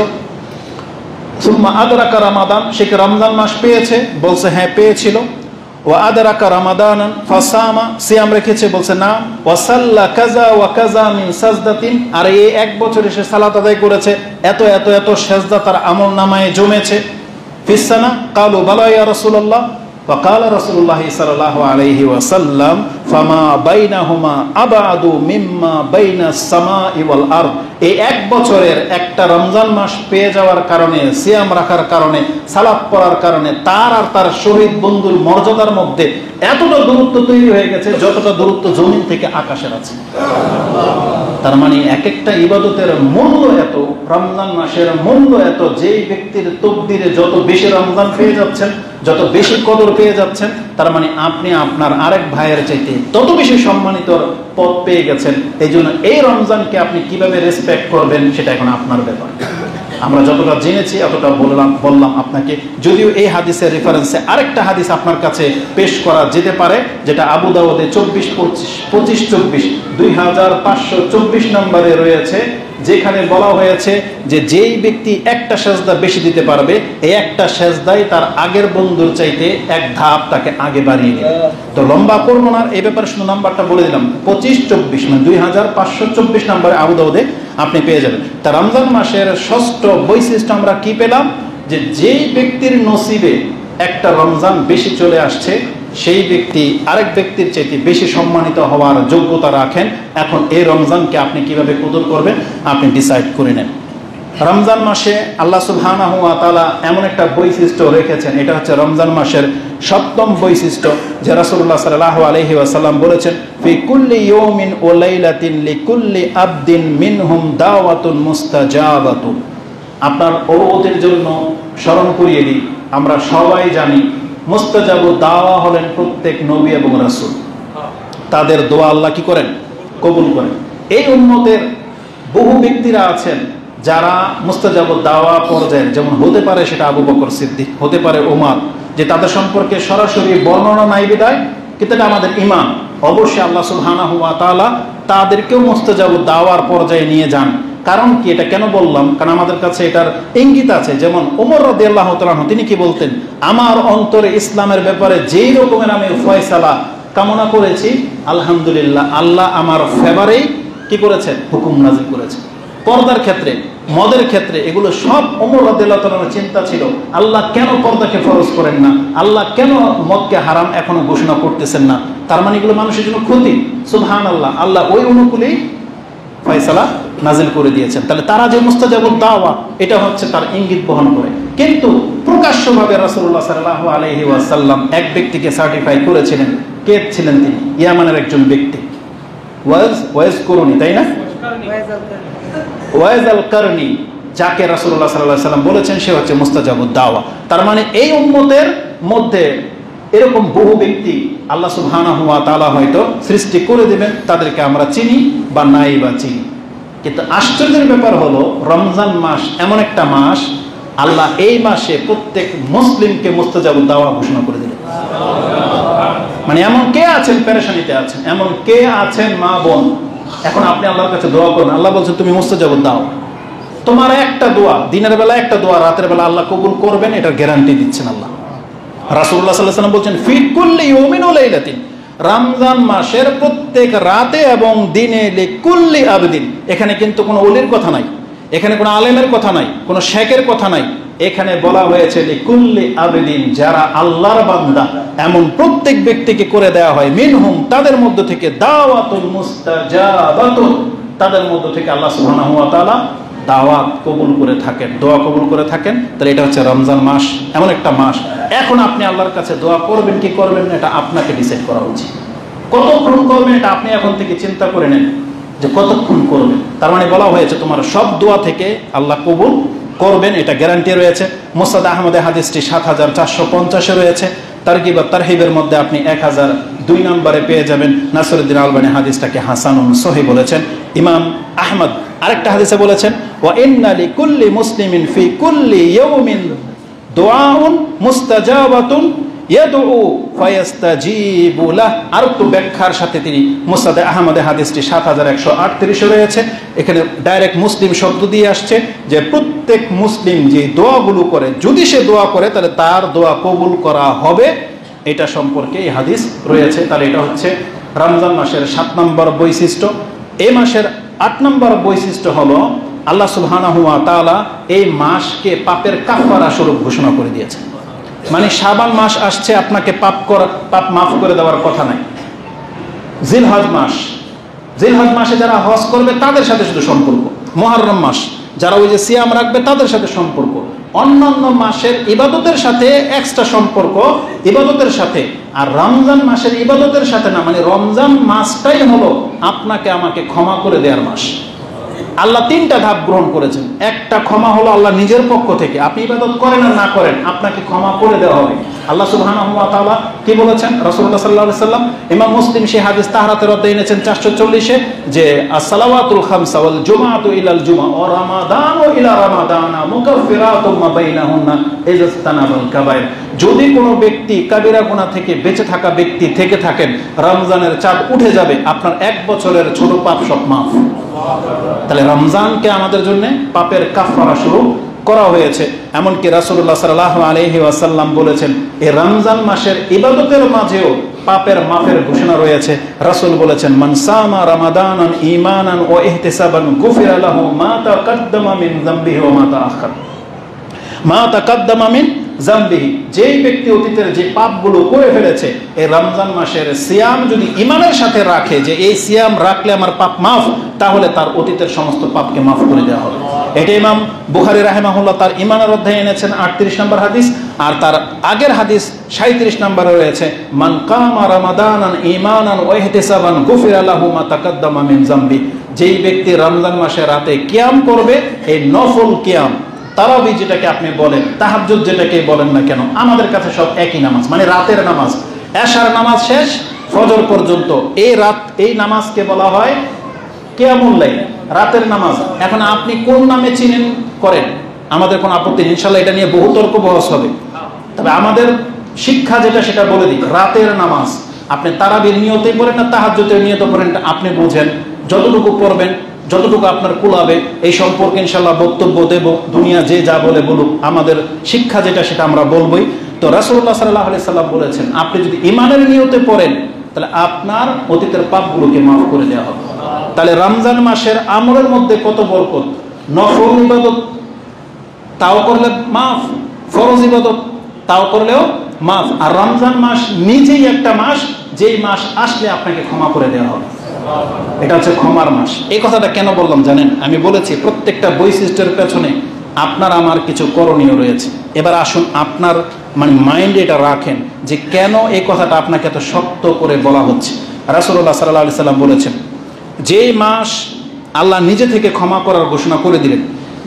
সুম্মা আদরাকা রমাদান, সে কি রমজান মাস পেয়েছে? বলছে হ্যাঁ পেয়েছিল। ওয়া আদরাকা রমাদানান ফাসামা, সিয়াম রেখেছে? বলছে না। ওয়া সাল্লা কাযা ওয়া কাযা মিন সাজদাতিন, আর এই 1 বছর এসে সালাত আদায় করেছে, এত এত এত সাজদা তার আমলনামায় জমেছে। ফিসানা কালু বালা ইয়া রাসূলুল্লাহ, ফাকালা রাসূলুল্লাহ সাল্লাল্লাহু আলাইহি ওয়াসাল্লাম ফামা বাইনাহুমা আবাদু মিম্মা বাইনাস সামাই ওয়াল আরদ, এই 1 বছরের একটা রমজান মাস পেয়ে যাওয়ার কারণে, সিয়াম রাখার কারণে, সালাত পড়ার কারণে তার আর তার শহীদ বন্ধুর মর্যাদার মধ্যে এতটা দূরত্ব তৈরি হয়ে গেছে যতটা দূরত্ব জমিন থেকে আকাশের আছে। তার মানে এক একটা ইবাদতের মূল্য এত, রমজান মাসের মূল্য এত, যেই ব্যক্তির তকদিরে যত বেশি রমজান পেয়ে যাচ্ছেন, যত বেশি কদর পেয়ে যাচ্ছেন, তার মানে আপনি আপনার আরেক ভাইয়ের চাইতে তত বেশি সম্মানিত পদ পেয়ে গেছেন। এই জন্য এই রমজানকে আপনি কিভাবে রেসপেক্ট করবেন সেটা এখন আপনার ব্যাপার। আমরা যতটা জেনেছি অতটা বললাম আপনাকে। যদিও এই হাদিসের রেফারেন্সে আরেকটা হাদিস আপনার কাছে পেশ করা যেতে পারে, যেটা আবু দাউদে 2524 নম্বরে রয়েছে, যেখানে বলা হয়েছে যে যেই ব্যক্তি একটা সেজদা বেশি দিতে পারবে, এই একটা সেজদাই তার আগের বন্ধুর চাইতে এক ধাপ তাকে আগে বাড়িয়ে দেবে। তো লম্বা করবো না, এই ব্যাপারে শুধু নাম্বারটা বলে দিলাম, 2524 মানে 2524 নম্বরে আবু দাউদে আপনি পেয়ে যাবেন। তা রমজান মাসের ষষ্ঠ বৈশিষ্ট্য আমরা কি পেলাম, যে যেই ব্যক্তির নসিবে একটা রমজান বেশি চলে আসছে, সেই ব্যক্তি আরেক ব্যক্তির চাইতে বেশি সম্মানিত হওয়ার যোগ্যতা রাখেন। এখন এই রমজানকে আপনি কিভাবে কদর করবেন আপনি ডিসাইড করে নেন। রমজান মাসে আল্লাহ সুবহানাহু ওয়া তাআলা এমন একটা বৈশিষ্ট্য রেখেছেন, এটা হচ্ছে রমজান মাসের সপ্তম বৈশিষ্ট্য, যে রাসূলুল্লাহ সাল্লাল্লাহু আলাইহি ওয়াসাল্লাম বলেছেন, ফি কুল্লি ইয়াউমিন ওয়া লাইলাতিন লিকুল্লি আবদিন মিনহুম দাওয়াতুন মুস্তাজাবাতুন। আপনার অবগতির জন্য স্মরণ করিয়ে দিই, আমরা সবাই জানি মুস্তাজাবু দাওয়া হলেন প্রত্যেক নবী এবং রাসূল, তাদের দোয়া আল্লাহ কি করেন, কবুল করেন। এই উম্মতের বহু ব্যক্তিরা আছেন যারা মুস্তাজাবু দাওয়া পর্যায়ের, যেমন হতে পারে সেটা আবু বকর সিদ্দিক, হতে পারে ওমর, যে তাদের সম্পর্কে সরাসরি বর্ণনা নাই বিদায়, কিন্তু এটা আমাদের ঈমান। অবশ্যই আল্লাহ সুবহানাহু ওয়া তাআলা তাদেরকেও মুস্তাজাবু দাওয়ার পর্যায়ে নিয়ে যান। কারণ কি, এটা কেন বললাম, কারণ আমাদের কাছে এটার ইঙ্গিত আছে। যেমন ওমর রাদিয়াল্লাহু তাআলা তিনি কি বলতেন, আমার অন্তরে ইসলামের ব্যাপারে যেই রকমের আমি ফয়সালা কামনা করেছি, আলহামদুলিল্লাহ আল্লাহ আমার ফেভারেই কি করেছেন, হুকুম নাযিল করেছেন। পর্দার ক্ষেত্রে, মদের ক্ষেত্রে, এগুলো সব ওমর রাদিয়াল্লাহু তাআলার চিন্তা ছিল, আল্লাহ কেন পর্দাকে ফরজ করেন না, আল্লাহ কেন মদকে হারাম এখনো ঘোষণা করতেছেন না, তার মানে এগুলো মানুষের জন্য ক্ষতি। সুবহানাল্লাহ, আল্লাহ ওই অনুকূলেই ফয়সালা নাজিল করে দিয়েছেন। তাহলে তারা যে মুস্তাজাবুদ দাওয়া, এটা হচ্ছে তার ইঙ্গিত বহন করে। কিন্তু প্রকাশ্যভাবে রাসূলুল্লাহ সাল্লাল্লাহু আলাইহি ওয়াসাল্লাম এক ব্যক্তিকে সার্টিফাই করেছিলেন। কে ছিলেন তিনি? ইয়ামানের একজন ব্যক্তি, ওয়াইজ করুনি, তাই না, ওয়াইজ আল কারনি, যাকে রাসূলুল্লাহ সাল্লাল্লাহু আলাইহি ওয়াসাল্লাম বলেছেন সে হচ্ছে মুস্তাজাবুদ দাওয়া। তার মানে এই উম্মতের মধ্যে এরকম বহু ব্যক্তি আল্লাহ সুবহানাহু ওয়া তাআলা হয়তো সৃষ্টি করে দেবেন, তাদেরকে আমরা চিনি বা নাই বা চিনি। কিন্তু আশ্চর্যের ব্যাপার হলো, রমজান মাস এমন একটা মাস, আল্লাহ এই মাসে প্রত্যেক মুসলিমকে মুস্তাজাবুদ দাওয়া ঘোষণা করে দিলেন। মানে এমন কে আছেন পেরেশানিতে আছেন, এমন কে আছেন মা বোন, এখন আপনি আল্লাহর কাছে দোয়া করুন, আল্লাহ বলছেন তুমি মুস্তাজাবুদ দাও। তোমার একটা দোয়া, দিনের বেলা একটা দোয়া, রাতের বেলা আল্লাহ কবুল করবেন, এটা গ্যারান্টি দিচ্ছেন আল্লাহ। রাসূলুল্লাহ সাল্লাল্লাহু আলাইহি ওয়াসাল্লাম বলছেন, ফি কুল্লি ইয়াউমিন ওয়া লাইলাতিন, রমজান মাসের প্রত্যেক রাতে এবং দিনে, লিকুল্লি আবদিন, এখানে কিন্তু কোনো ওলির কথা নাই, এখানে কোনো আলেমের কথা নাই, কোনো শেখের কথা নাই, এখানে বলা হয়েছে লিকুল্লি আবদিন, যারা আল্লাহর বান্দা এমন প্রত্যেক ব্যক্তিকে করে দেওয়া হয়, মিনহুম, তাদের মধ্য থেকে, দাওয়াতুল মুস্তাজাবাতুন, তাদের মধ্য থেকে আল্লাহ সুবহানাহু ওয়া তাআলা দাওয়াত কবুল করে থাকেন, দোয়া কবুল করে থাকেন। তাহলে এটা হচ্ছে রমজান মাস, এমন একটা মাস। এখন আপনি আল্লাহর কাছে দোয়া করবেন কি করবেন না, এটা আপনাকে ডিসাইড করা উচিত। কতক্ষণ করবেন এটা আপনি এখন থেকে চিন্তা করে নেন, যে কতক্ষণ করবেন। তার মানে বলা হয়েছে তোমার সব দোয়া থেকে আল্লাহ কবুল করবেন, এটা গ্যারান্টি রয়েছে। মুসনাদ আহমদের হাদিসটি ৭৪৫০ রয়েছে। তারগিব ওয়া তারহিবের মধ্যে আপনি 1002 নম্বরে পেয়ে যাবেন। নাসিরউদ্দিন আলবানী হাদিসটাকে হাসানুন সহিহ বলেছেন। ইমাম আহমদ আরেকটা হাদিসে বলেছেন, ওয়া ইন্না লিকুল্লি মুসলিমিন ফি কুল্লি ইয়াউমিন দুআউন মুস্তাজাবাতুন ইয়াদউ ফায়াস্তাজিবু লাহ। আর একটু ব্যাখ্যার সাথে তিনি মুসনাদ আহমদের হাদিসটি ৭১৩৮ রয়েছে। এখানে ডাইরেক্ট মুসলিম শব্দ দিয়ে আসছে, যে প্রত্যেক মুসলিম যে দোয়াগুলো করে, যদি সে দোয়া করে তাহলে তার দোয়া কবুল করা হবে, এটা সম্পর্কে এই হাদিস রয়েছে। তাহলে এটা হচ্ছে রমজান মাসের ৭ নম্বর বৈশিষ্ট্য। এই মাসের ৮ নম্বর বৈশিষ্ট্য হলো, আল্লাহ সুবহানাহু ওয়া তাআলা এই মাসকে পাপের কাফারা স্বরূপ ঘোষণা করে দিয়েছেন। মানে শাবান মাস আসছে, আপনাকে পাপ মাফ করে দেওয়ার কথা নাই। জিলহজ মাসে যারা হজ করবে তাদের সাথে শুধু সম্পর্ক। মুহররম মাস যারা ওই যে সিয়াম রাখবে তাদের সাথে সম্পর্ক। অন্যান্য মাসের ইবাদতের সাথে এক্সট্রা সম্পর্ক, ইবাদতের সাথে। আর রমজান মাসের ইবাদতের সাথে না, মানে রমজান মাসটাই হলো আপনাকে আমাকে ক্ষমা করে দেওয়ার মাস। আল্লাহ 3টা ধাপ গ্রহণ করেছেন। একটা ক্ষমা হলো আল্লাহ নিজের পক্ষ থেকে, আপনি ইবাদত করেন আর না করেন আপনাকে ক্ষমা করে দেওয়া হবে। আল্লাহ সুবহানাহু ওয়া তাআলা কি বলেছেন? রাসূলুল্লাহ সাল্লাল্লাহু আলাইহি সাল্লাম, ইমাম মুসলিম সেই হাদিস তাহরাতের অধ্যায়ে এনেছেন 440-এ, যে as-সালাওয়াতুল খামসা ওয়াল জুমআতু ইলাল জুমআ ওয়া রামাদানু ইলা রামাদানা মুকাফফিরাতুম মা বাইনাহুন্না ইযা ইসতানাবাল কাবায়ের। যদি কোনো ব্যক্তি কাবিরা গুনাহ থেকে বেঁচে থাকা ব্যক্তি থেকে থাকেন, রমজানের চাঁদ উঠে যাবে, আপনার 1 বছরের ছোট পাপ সব মাফ। তাহলে রমজানকে আমাদের জন্য পাপের কাফারা শুরু করা হয়েছে। এমনকি রাসূলুল্লাহ সাল্লাল্লাহু আলাইহি ওয়াসাল্লাম বলেছেন, এই রমজান মাসের ইবাদতের মাঝেও পাপের মাফের ঘোষণা রয়েছে। রাসূল বলেছেন, মান সামা রমাদানান ঈমানান ওয়া ইহতিসাবান গুফিরা লাহু মা তাকাদ্দামা মিন যামবিহি ওয়া মা তাআখার। মা তাকাদ্দামা মিন যামবিহি, যেই ব্যক্তি অতীতের যে পাপগুলো করে ফেলেছে, এই রমজান মাসের সিয়াম যদি ঈমানের সাথে রাখে, যে এই সিয়াম রাখলে আমার পাপ মাফ, তাহলে তার অতীতের সমস্ত পাপকে মাফ করে দেওয়া হবে। এটা ইমাম বুখারী রাহিমাহুল্লাহ তার ঈমানের অধ্যায়ে এনেছেন 38 নম্বর হাদিস, আর তার আগের হাদিস 37 নম্বরে রয়েছে, মান কামা রমাদানান ঈমানান ওয়া ইহতিসাবান গুফিরা লাহু মা তাকাদ্দামা মিন যামবি। যেই ব্যক্তি রমজান মাসে রাতে কিয়াম করবে, এই নফল কিয়াম, তারাবি যেটাকে আপনি বলেন, তাহাজ্জুদ যেটাকে বলেন না কেন, আমাদের কাছে সব একই নামাজ, মানে রাতের নামাজ। এশার নামাজ শেষ ফজর পর্যন্ত এই নামাজকে বলা হয় কিয়ামুল লাইল, রাতের নামাজ। এখন আপনি কোন নামে চিনেন করেন, আমাদের কোনো আপত্তি নেই, ইনশাআল্লাহ এটা নিয়ে বহু তর্ক বহস হবে। তবে আমাদের শিক্ষা যেটা সেটা বলে দিই, রাতের নামাজ আপনি তারাবির নিয়তে পড়েন না তাহাজ্জুদের নিয়তে পড়েন, আপনি বুঝেন, যতটুকু পড়বেন যতটুকু আপনার কুলাবে, এই সম্পর্কে ইনশাআল্লাহ বক্তব্য দেব। দুনিয়া যে যা বলে বলুক, আমাদের শিক্ষা যেটা সেটা আমরা বলবোই। তো রাসূলুল্লাহ সাল্লাল্লাহু আলাইহি সাল্লাম বলেছেন, আপনি যদি ঈমানের নিয়তে পড়েন, তাহলে আপনার অতীতের পাপগুলোকে মাফ করে দেওয়া হবে। তাহলে রমজান মাসের আমলের মধ্যে কত বরকত! নফল ইবাদত তাও করলে মাফ, ফরজ ইবাদত তাও করলেও মাফ। আর রমজান মাস নিজেই একটা মাস, যেই মাস আসলে আপনাকে ক্ষমা করে দেওয়া হবে। এটা হচ্ছে ক্ষমার মাস। এই কথাটা কেন বললাম জানেন? আমি বলেছি প্রত্যেকটা বৈশিষ্ট্যের পেছনে আপনার আমার কিছু করণীয় রয়েছে। এবার আসুন আপনার মাইন্ডে এটা রাখেন যে কেন এই কথাটা আপনাকে এত শক্ত করে বলা হচ্ছে। রাসূলুল্লাহ সাল্লাল্লাহু আলাইহি সাল্লাম বলেছেন, যে মাস আল্লাহ নিজে থেকে ক্ষমা করার ঘোষণা করে দিলেন,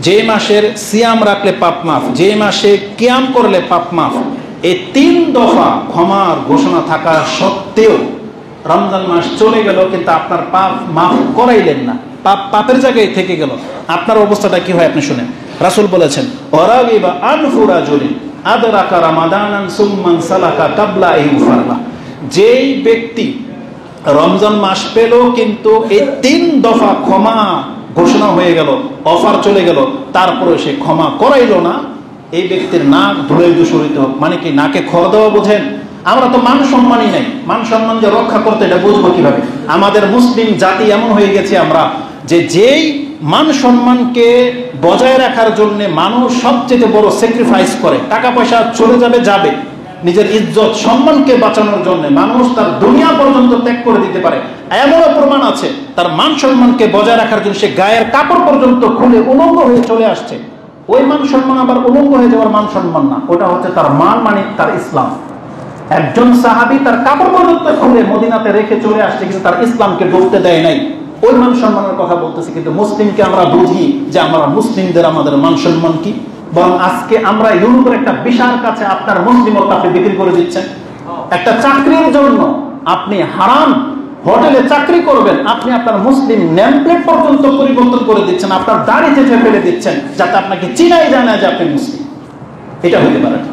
যে মাসের সিয়াম রাখলে পাপ মাফ, যে মাসে কিয়াম করলে পাপ মাফ, এই 3 দফা ক্ষমার ঘোষণা থাকা সত্ত্বেও রমজান মাস চলে গেল, কিন্তু আপনার পাপ মাফ করাইলেন না, পাপের জায়গায় থেকে গেল, আপনার অবস্থাটা কি হয় আপনি শুনেন। রাসূল বলেছেন, ওয়ারাগিবা আনফুরা জুলিন আদরাকা রামাদানান সুম্মান সালাকা কাবলা ইউফারলা। যেই ব্যক্তি রমজান মাস পেল, কিন্তু এই 3 দফা ক্ষমা ঘোষণা হয়ে গেল, অফার চলে গেল, তারপরে সে ক্ষমা করাইল না, এই ব্যক্তির নাক ধুলোয় দূষিত হোক। মানে কি, নাকে খড় দেওয়া বোঝেন? আমরা তো মান সম্মানই নাই, মান সম্মান যে রক্ষা করতে এটা বুঝবো কিভাবে? আমাদের মুসলিম জাতি এমন হয়ে গেছে আমরা, যে যেই মান সম্মানকে বজায় রাখার জন্য মানুষ সবচেয়ে বড় স্যাক্রিফাইস করে, টাকা পয়সা চলে যাবে, নিজের ইজ্জত সম্মানকে বাঁচানোর জন্য মানুষ তার দুনিয়া পর্যন্ত ত্যাগ করে দিতে পারে। এমনও প্রমাণ আছে, তার মান সম্মানকে বজায় রাখার জন্য সে গায়ের কাপড় পর্যন্ত খুলে উলঙ্গ হয়ে চলে আসছে। ওই মান সম্মান আবার উলঙ্গ হয়ে যাওয়ার মান সম্মান না, ওটা হচ্ছে তার মান, মানে তার ইসলাম। একজন সাহাবী তার কাপড় পর্যন্ত খুলে মদিনাতে রেখে চলে আসছে, কিন্তু তার ইসলামকে ডুবতে দেয় নাই। ওই মান সম্মানের কথা বলতেছি, কিন্তু মুসলিমকে আমরা বুঝি যে আমরা মুসলিমদের আমাদের মান সম্মান কি। বরং আজকে আমরা ইউরোপের একটা বিশাল কাছে আপনার মুসলিমত্ব আপনি বিক্রি করে দিচ্ছেন। একটা চাকরির জন্য আপনি হারাম হোটেলে চাকরি করবেন, আপনি আপনার মুসলিম নেম প্লেট পর্যন্ত পরিবর্তন করে দিচ্ছেন, আপনার দাড়ি চেঁচে ফেলে দিচ্ছেন, যাতে আপনাকে চিনাই যায় না যে আপনি মুসলিম। এটা হইতে পারে না।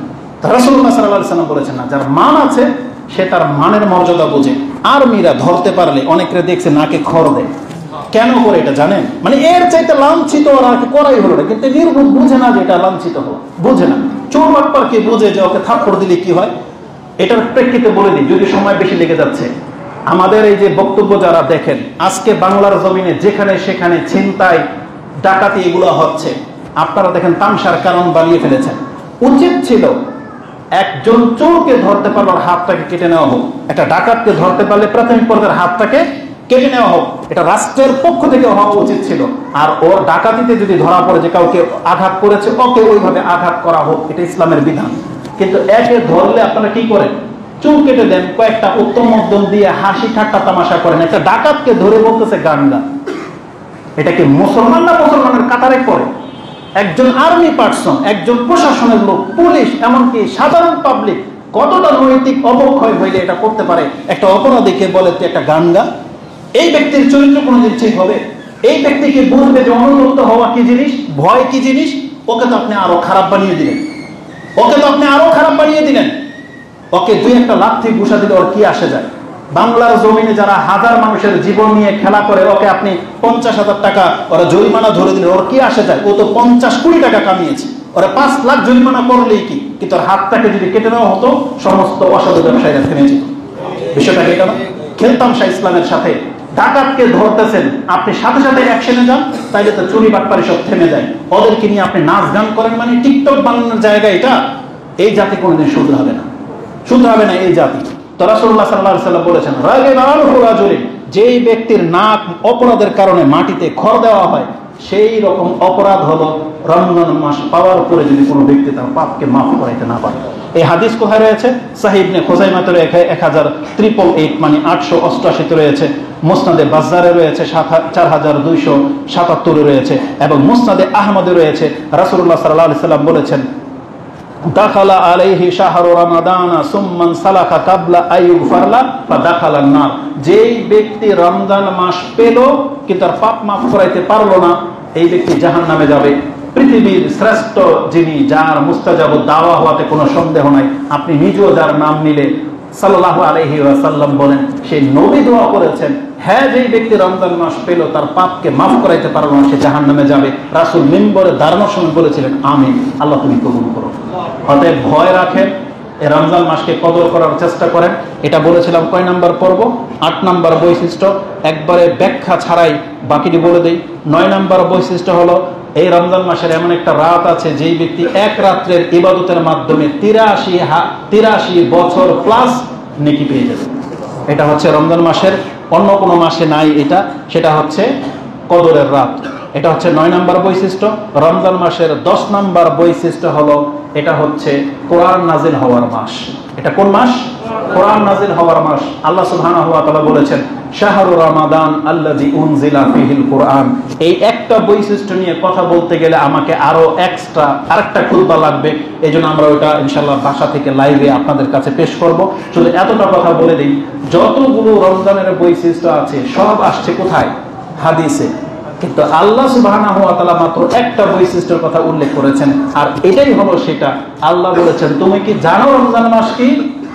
রাসূলুল্লাহ সাল্লাল্লাহু আলাইহি ওয়াসাল্লাম বলেছেন না, যার মান আছে সে তার মানের মর্যাদা বোঝে। আর্মিরা ধরতে পারলে অনেকে দেখছে নাকে খড় দেয়, কেন করে এটা জানেন? মানে এর চাইতে লাঞ্ছিত আর কি করাই হলো না, কিন্তু নির্বোধ বুঝে না যে এটা লাঞ্ছিত হলো, বুঝে না। চোর বাটপার কি বুঝে যে ওকে থাপ্পড় দিলে কি হয়? এটার প্রেক্ষিতে বলে দিই, যদি সময় বেশি লেগে যাচ্ছে। আমাদের এই যে বক্তব্য যারা দেখেন, আজকে বাংলার জমিনে যেখানে সেখানে ছিনতাই ডাকাতি এগুলো হচ্ছে, আপনারা দেখেন তামসার কারণ বানিয়ে ফেলেছেন। উচিত ছিল একজন চোরকে ধরতে পারলে হাতটাকে কেটে নেওয়া হোক, একটা ডাকাতকে ধরতে পারলে প্রাথমিক পর্যায়ের হাতটাকে কেটে নেওয়া হোক, এটা রাষ্ট্রের পক্ষ থেকে হওয়া উচিত ছিল। আর ওর ডাকাতিতে যদি ধরা পড়ে যে কাউকে আঘাত করেছে, ওকে ওইভাবে আঘাত করা হোক, এটা ইসলামের বিধান। কিন্তু একে ধরলে আপনারা কি করেন? চুল কেটে দেন, কয়েকটা উত্তম মধ্যম দিয়ে হাসি ঠাট্টা তামাশা করেন। একটা ডাকাতকে ধরে বলতেছে গাঙ্গা। এটা কি মুসলমান না মুসলমানের কাতারে পড়ে? একজন আর্মি পার্সন, একজন প্রশাসনের লোক, পুলিশ, এমনকি সাধারণ পাবলিক কতটা নৈতিক অবক্ষয় হইলে এটা করতে পারে? একটা অপরাধীকে বলে তুই একটা গান গা, এই ব্যক্তির চরিত্র কোনোদিন ঠিক হবে? এই ব্যক্তিকে বুঝবে যে অনুতপ্ত হওয়া কি জিনিস, ভয় কি জিনিস। ওকে তো আপনি আরো খারাপ বানিয়ে দিলেন, ওকে দুই একটা লাথি ঘুষা দিলে ওর কি আসে যায়? বাংলার জমিনে যারা হাজার মানুষের জীবন নিয়ে খেলা করে, ওকে আপনি 50,000 টাকা ওরা জরিমানা ধরে দিলে ওর কি আসে যায়? ও তো 50 কোটি টাকা কামিয়েছে, ওরা 5 লাখ জরিমানা করলেই কি, কিন্তু ওর হাতটাকে যদি কেটে নেওয়া হতো সমস্ত অসাধু ব্যবসায়ীরা থেমে যেত। বিষয়টা এটা না? খেলতাম শাহ ইসলামের সাথে, ডাকাতকে ধরতেছেন, আপনি সাথে সাথে অ্যাকশনে যান, তাইলে তো চুরি বাটপারি সব থেমে যায়। ওদেরকে নিয়ে আপনি নাচ গান করেন, মানে টিকটক বানানোর জায়গা এটা। এই জাতি কোনোদিন শুধু হবে না এই জাতি। তো রাসূলুল্লাহ সাল্লাল্লাহু আলাইহি ওয়াসাল্লাম বলেছেন, যেই ব্যক্তির নাক অপরাধের কারণে মাটিতে খড় দেওয়া হয়, সেই রকম অপরাধ হলো রমজান মাস পাওয়ার পরে যদি কোনো ব্যক্তি তার পাপকে মাফ করাইতে না পারে। এই হাদিস কোথায় রয়েছে? সাহিহ ইবনে খুজাইমাতে 1088 মানে 888 রয়েছে, মুসনাদে বাজ্জারে রয়েছে 4277 রয়েছে, এবং মুসনাদে আহমদে রয়েছে। রাসূলুল্লাহ সাল্লাল্লাহু আলাইহি ওয়াসাল্লাম বলেছেন, দাখালা আলাইহি শাহরু রমাদান সুম্মান সালাকা কাবলা আইয়ুগফারলা ফাদাখালান নার। যেই ব্যক্তি রমজান মাস পেল কিন্তু তার পাপ মাফ করাইতে পারলো না, এই ব্যক্তি জাহান্নামে যাবে। পৃথিবীর শ্রেষ্ঠ যিনি, যার মুস্তাজাব দাওয়া হওয়াতে কোনো সন্দেহ নাই, আপনি নিজেও যার নাম নিলে সাল্লাল্লাহু আলাইহি ওয়াসাল্লাম বলেন, সেই নবী দোয়া করেছেন, হ্যাঁ যেই ব্যক্তি রমজান মাস পেল তার পাপকে মাফ করাইতে পারলো না, সে জাহান্নামে যাবে। রাসূল মিম্বরে দাঁড়ানোর সময় বলেছিলেন, আমিন, আল্লাহ তুমি কবুল করো। অতএব ভয় রাখেন, এই রমজান মাসকে কদর করার চেষ্টা করেন। এটা বলেছিলাম কয় নাম্বার পর্ব? 8 নাম্বার বৈশিষ্ট্য, একবারে ব্যাখ্যা ছাড়াই বাকিটি বলে দেই। 9 নাম্বার বৈশিষ্ট্য হলো, এই রমজান মাসের এমন একটা রাত আছে যেই ব্যক্তি এক রাত্রের ইবাদতের মাধ্যমে 83 বছর প্লাস নেকি পেয়ে যাবে। এটা হচ্ছে রমজান মাসের, অন্য কোনো মাসে নাই এটা, সেটা হচ্ছে কদরের রাত। এটা হচ্ছে 9 নাম্বার বৈশিষ্ট্য। রমজান মাসের 10 নাম্বার বৈশিষ্ট্য হলো, এটা হচ্ছে কোরআন নাজিল হওয়ার মাস। এটা কোন মাস? কোরআন নাজিল হওয়ার মাস। আল্লাহ সুবহানাহু ওয়া তাআলা বলেছেন, শাহরু রমাদান আল্লাযী উনজিলা ফীহিল কুরআন। এই একটা বৈশিষ্ট্য নিয়ে কথা বলতে গেলে আমাকে আরো এক্সট্রা আরেকটা খুতবা লাগবে, এজন্য আমরা ওটা ইনশাআল্লাহ বাসা থেকে লাইভে আপনাদের কাছে পেশ করব। শুধু এতটা কথা বলে দিই, যতগুলো রমজানের বৈশিষ্ট্য আছে সব আসছে কোথায়? হাদিসে। কিন্তু আল্লাহ সুবহানাহু ওয়া তাআলা মাত্র একটা বৈশিষ্ট্যের কথা উল্লেখ করেছেন, আর এটাই হলো সেটা। আল্লাহ বলেছেন, তুমি কি জানো রমজান মাস কি?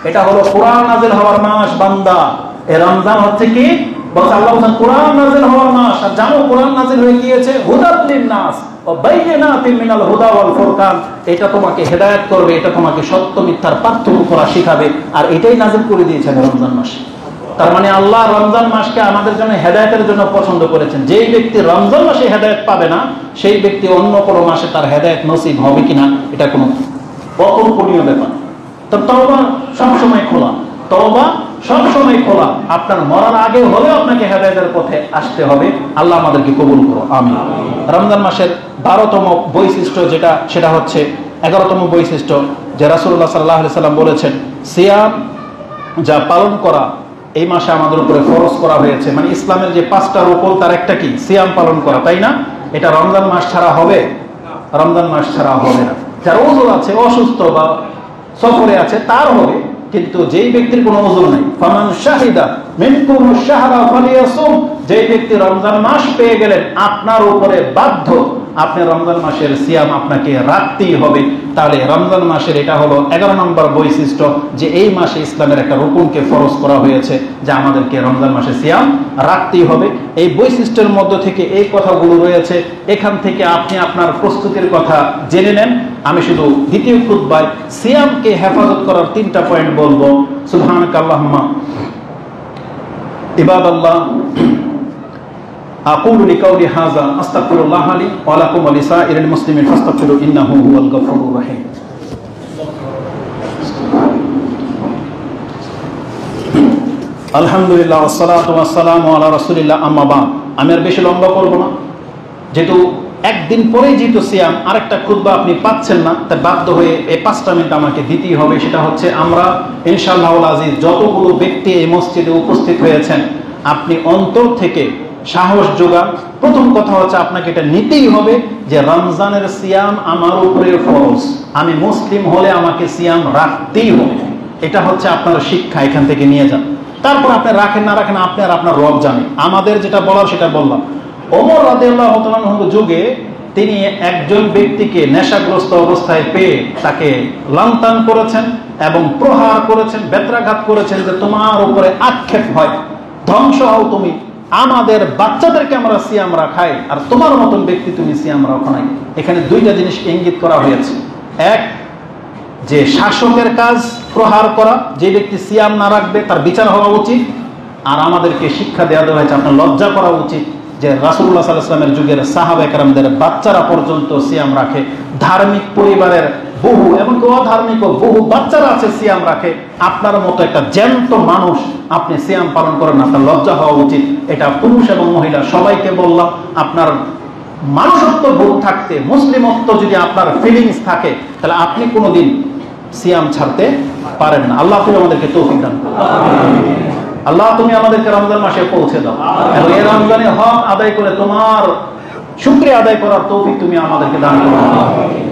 এটা হলো কোরআন নাজিল হওয়ার মাস বান্দা। এই রমজান হচ্ছে কি? বলছে আল্লাহ বলেন কোরআন নাজিল হওয়ার মাস। আর জানো কোরআন নাজিল হয়ে গিয়েছে হুদাল লিন-নাস ওয়া বাইয়িনাতিন মিনাল হুদা ওয়াল ফুরকান। এটা তোমাকে হেদায়েত করবে, এটা তোমাকে সত্য মিথ্যার পার্থক্য করা শিখাবে, আর এটাই নাজিল করে দিয়েছেন রমজান মাসে। তার মানে আল্লাহ রমজান মাসকে আমাদের জন্য হেদায়েতের জন্য পছন্দ করেছেন। যেই ব্যক্তি রমজান মাসে হেদায়েত পাবে না, সেই ব্যক্তি অন্য কোনো মাসে তার হেদায়েত নসিব হবে কিনা এটা কোনো অকল্পনীয় ব্যাপার। তো তওবা সবসময় খোলা, তওবা সবসময় খোলা। আপনার মরার আগে হলেও আপনাকে হেদায়েতের পথে আসতে হবে। আল্লাহ আমাদেরকে কবুল করো, আমিন। রমজান মাসের 12তম বৈশিষ্ট্য যেটা, সেটা হচ্ছে 11তম বৈশিষ্ট্য, যে রাসূলুল্লাহ সাল্লাল্লাহু আলাইহি সাল্লাম বলেছেন, সিয়াম যা পালন করা এই মাসে আমাদের উপরে ফরজ করা হয়েছে। মানে ইসলামের যে 5টা রুকন তার একটা কি? সিয়াম পালন করা, তাই না? এটা রমজান মাস ছাড়া হবে? রমজান মাস ছাড়া হবে না। যার ওযর আছে, অসুস্থ বা সফরে আছে, তার হবে। কিন্তু যেই ব্যক্তির কোনো ওযর নাই, ফামান শাহিদা মিনকুমুশ শাহরা ফালিয়াসুম, যেই ব্যক্তি রমজান মাস পেয়ে গেলেন, আপনার উপরে বাধ্য, আপনি রমজান মাসের সিয়াম আপনাকে রাখতেই হবে। তাহলে রমজান মাসের এটা হলো 11 নম্বর বৈশিষ্ট্য, যে এই মাসে ইসলামের একটা রুকুনকে ফরজ করা হয়েছে, যে আমাদেরকে রমজান মাসে সিয়াম রাখতেই হবে। এই বৈশিষ্ট্যের মধ্য থেকে এই কথাগুলো রয়েছে। এখান থেকে আপনি আপনার প্রস্তুতির কথা জেনে নেন। আমি শুধু দ্বিতীয় খুতবায় সিয়ামকে হেফাজত করার 3টা পয়েন্ট বলবো। সুবহানাকাল্লাহুম্মা ইবাদাল্লাহ أقول لقولي هذا أستغفر الله لي ولكم ولسائر المسلمين فاستغفروا إنه هو الغفور الرحيم আলহামদুলিল্লাহ ওয়াসসালাতু ওয়াসসালামু আলা রাসূলিল্লাহ আম্মা বাদ। আমি আর বেশি লম্বা করব না, যেহেতু একদিন পরেই যেহেতু সিয়াম, আরেকটা খুতবা আপনি পাচ্ছেন না, তাই বাধ্য হয়ে এই 5টা মিনিট আমাকে দিতেই হবে। সেটা হচ্ছে, আমরা ইনশাআল্লাহুল আজিজ যতগুলো ব্যক্তি এই মসজিদে উপস্থিত হয়েছেন, আপনি অন্তর থেকে সাহস যোগান। প্রথম কথা হচ্ছে, আপনাকে এটা নিতেই হবে যে রমজানের সিয়াম আমার উপরে ফরজ। আমি মুসলিম হলে আমাকে সিয়াম রাখতেই হবে। এটা হচ্ছে আপনার শিক্ষা, এখান থেকে নিয়ে যান। তারপর আপনি রাখেন না রাখেন আপনি আর আপনার রব জানে। আমাদের যেটা বলার সেটা বললাম। ওমর রাদিয়াল্লাহু তাআলা আনহুর যুগে তিনি একজন ব্যক্তিকে নেশাগ্রস্ত অবস্থায় পেয়ে তাকে লান্তান করেছেন এবং প্রহার করেছেন, বেত্রাঘাত করেছেন যে তোমার উপরে আক্ষেপ হয়, ধ্বংস হও তুমি, আমাদের বাচ্চাদেরকে আমরা সিয়াম রাখাই আর তোমার মতন ব্যক্তি তুমি সিয়াম রাখো নাই। এখানে দুইটা জিনিস ইঙ্গিত করা হয়েছে। এক, যে শাসকের কাজ প্রহার করা, যে ব্যক্তি সিয়াম না রাখবে তার বিচার হওয়া উচিত। আর আমাদেরকে শিক্ষা দেওয়া হয়েছে, আপনার লজ্জা করা উচিত যে রাসূলুল্লাহ সাল্লাল্লাহু আলাইহি ওয়াসাল্লামের যুগের সাহাবায়ে কেরামদের বাচ্চারা পর্যন্ত সিয়াম রাখে, ধার্মিক পরিবারের বহু এমনকি অধার্মিক বহু বাচ্চারা আছে সিয়াম রাখে। আপনার মতো একটা জ্যান্ত মানুষ আপনি সিয়াম পালন করেন না, তার লজ্জা হওয়া উচিত। এটা পুরুষ এবং মহিলা সবাইকে বললাম। আপনার মানুষত্ব বোধ থাকতে, মুসলিমত্ব যদি আপনার ফিলিংস থাকে, তাহলে আপনি কোনোদিন সিয়াম ছাড়তে পারেন না। আল্লাহ তুমি আমাদেরকে তৌফিক দান করুন। আল্লাহ তুমি আমাদেরকে রমজান মাসে পৌঁছে দাও এবং এই রমজানের হক আদায় করে তোমার শুকরিয়া আদায় করার তৌফিক তুমি আমাদেরকে দান করো।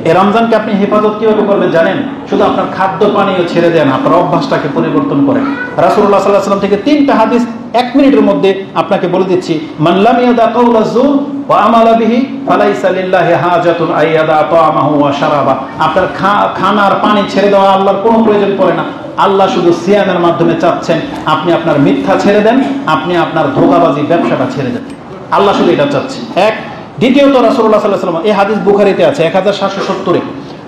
এই রমজানকে আপনি হেফাজত কিভাবে করবেন জানেন? শুধু আপনার খাদ্য পানীয় ছেড়ে দেন, আপনার অভ্যাসটাকে পরিবর্তন করেন। রাসূলুল্লাহ সাল্লাল্লাহু আলাইহি ওয়াসাল্লাম থেকে 3টা হাদিস 1 মিনিটের মধ্যে আপনাকে বলে দিচ্ছি। মান লাম ইয়াদা কাওলা যুর ওয়া আমালা বিহি ফালাইসা লিল্লাহি হাজাতুন আইয়াদা তাআমাহু ওয়া শারাবা। আপনার খানার পানি ছেড়ে দেওয়া আল্লাহর কোনো প্রয়োজন পড়ে না। আল্লাহ শুধু সিয়ামের মাধ্যমে চাচ্ছেন আপনি আপনার মিথ্যা ছেড়ে দেন, আপনি আপনার ধোঁকাবাজি ব্যবসাটা ছেড়ে দেন। আল্লাহ শুধু এটা চাচ্ছে। এক। দ্বিতীয়ত রাসূলুল্লাহ সাল্লাল্লাহু আলাইহি ওয়াসাল্লাম, এই হাদিস বুখারীতে আছে 1770-এ।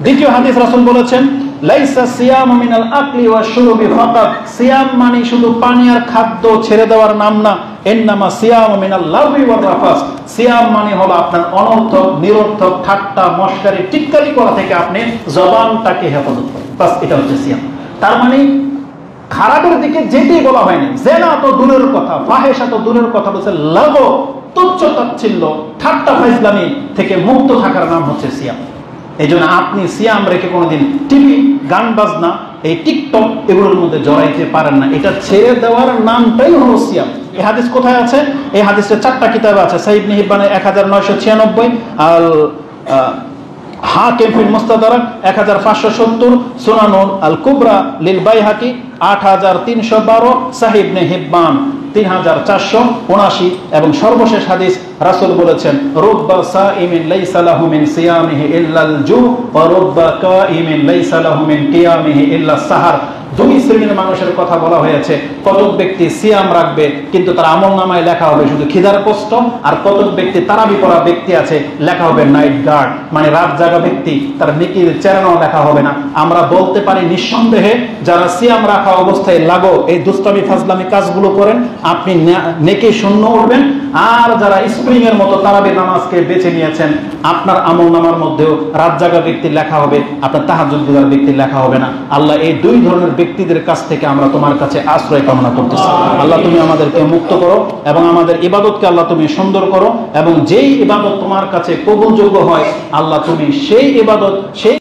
দ্বিতীয় হাদিস রাসূল বলেছেন, লাইসা সিয়ামু মিনাল আকলি ওয়াশ শুরবি ফাকাত। সিয়াম মানে শুধু পানি আর খাদ্য ছেড়ে দেওয়ার নাম না। ইন্নামা সিয়ামু মিনাল লাগবি ওয়ার রাফাস। সিয়াম মানে হলো আপনার অনর্থক, নিরর্থক ঠাট্টা মশকারি টিটকারি করা থেকে আপনি জবানটাকে হেফাজত করেন। বাস এটা হচ্ছে সিয়াম। তার মানে খারাপের দিকে যেতেই বলা হয়নি। জেনা তো দূরের কথা, ফাহেশা তো দূরের কথা, বলছে লাগো, তুচ্ছ তাচ্ছিল্য, ঠাট্টা ফাইজলামি থেকে মুক্ত থাকার নাম হচ্ছে সিয়াম। এই জন্য আপনি সিয়াম রেখে কোনোদিন টিভি, গান বাজনা, এই টিকটক এগুলোর মধ্যে জড়াইতে পারেন না। এটা ছেড়ে দেওয়ার নামটাই হলো সিয়াম। এই হাদিস কোথায় আছে? এই হাদিসটা 4টা কিতাবে আছে। সহিহ ইবনে হিব্বানের 1996, আল হাকিম ফিল মুস্তাদরাক 1570, সুনানুল আল কুবরা লিল বাইহাকি 8312, সহিহ ইবনে হিব্বান 3479 এবং সর্বশেষ হাদিস রাসূল বলেছেন, রুব্বা সাইমিন লাইসা লাহু মিন সিয়ামিহি ইল্লাল জু ওয়া রুব্বা কাইমিন লাইসা লাহু মিন কিয়ামিহি ইল্লাস সাহার। দুই শ্রেণীর মানুষের কথা বলা হয়েছে। কতক ব্যক্তি সিয়াম রাখবে কিন্তু তার আমলনামায় লেখা হবে শুধু খিদার কষ্ট, আর কতক ব্যক্তি তারাবি পড়া ব্যক্তি আছে লেখা হবে নাইট গার্ড, মানে রাত জাগা ব্যক্তি, তার নেকির চেহারাও লেখা হবে না। আমরা বলতে পারি নিঃসন্দেহে যারা সিয়াম রাখা অবস্থায় লাগো এই দুষ্টামি ফাজলামি কাজগুলো করেন আপনি নেকি শূন্য উঠবেন। আর যারা স্প্রিং এর মতো তারাবি নামাজকে বেছে নিয়েছেন আপনার আমলনামার মধ্যেও রাত জাগা ব্যক্তি লেখা হবে, আপনার তাহাজ্জুদ গুজার ব্যক্তি লেখা হবে না। আল্লাহ এই দুই ধরনের ব্যক্তিদের কাছ থেকে আমরা তোমার কাছে আশ্রয় কামনা করতেছি। আল্লাহ তুমি আমাদেরকে মুক্ত করো এবং আমাদের ইবাদতকে আল্লাহ তুমি সুন্দর করো এবং যেই ইবাদত তোমার কাছে কবুলযোগ্য হয় আল্লাহ তুমি সেই ইবাদত সেই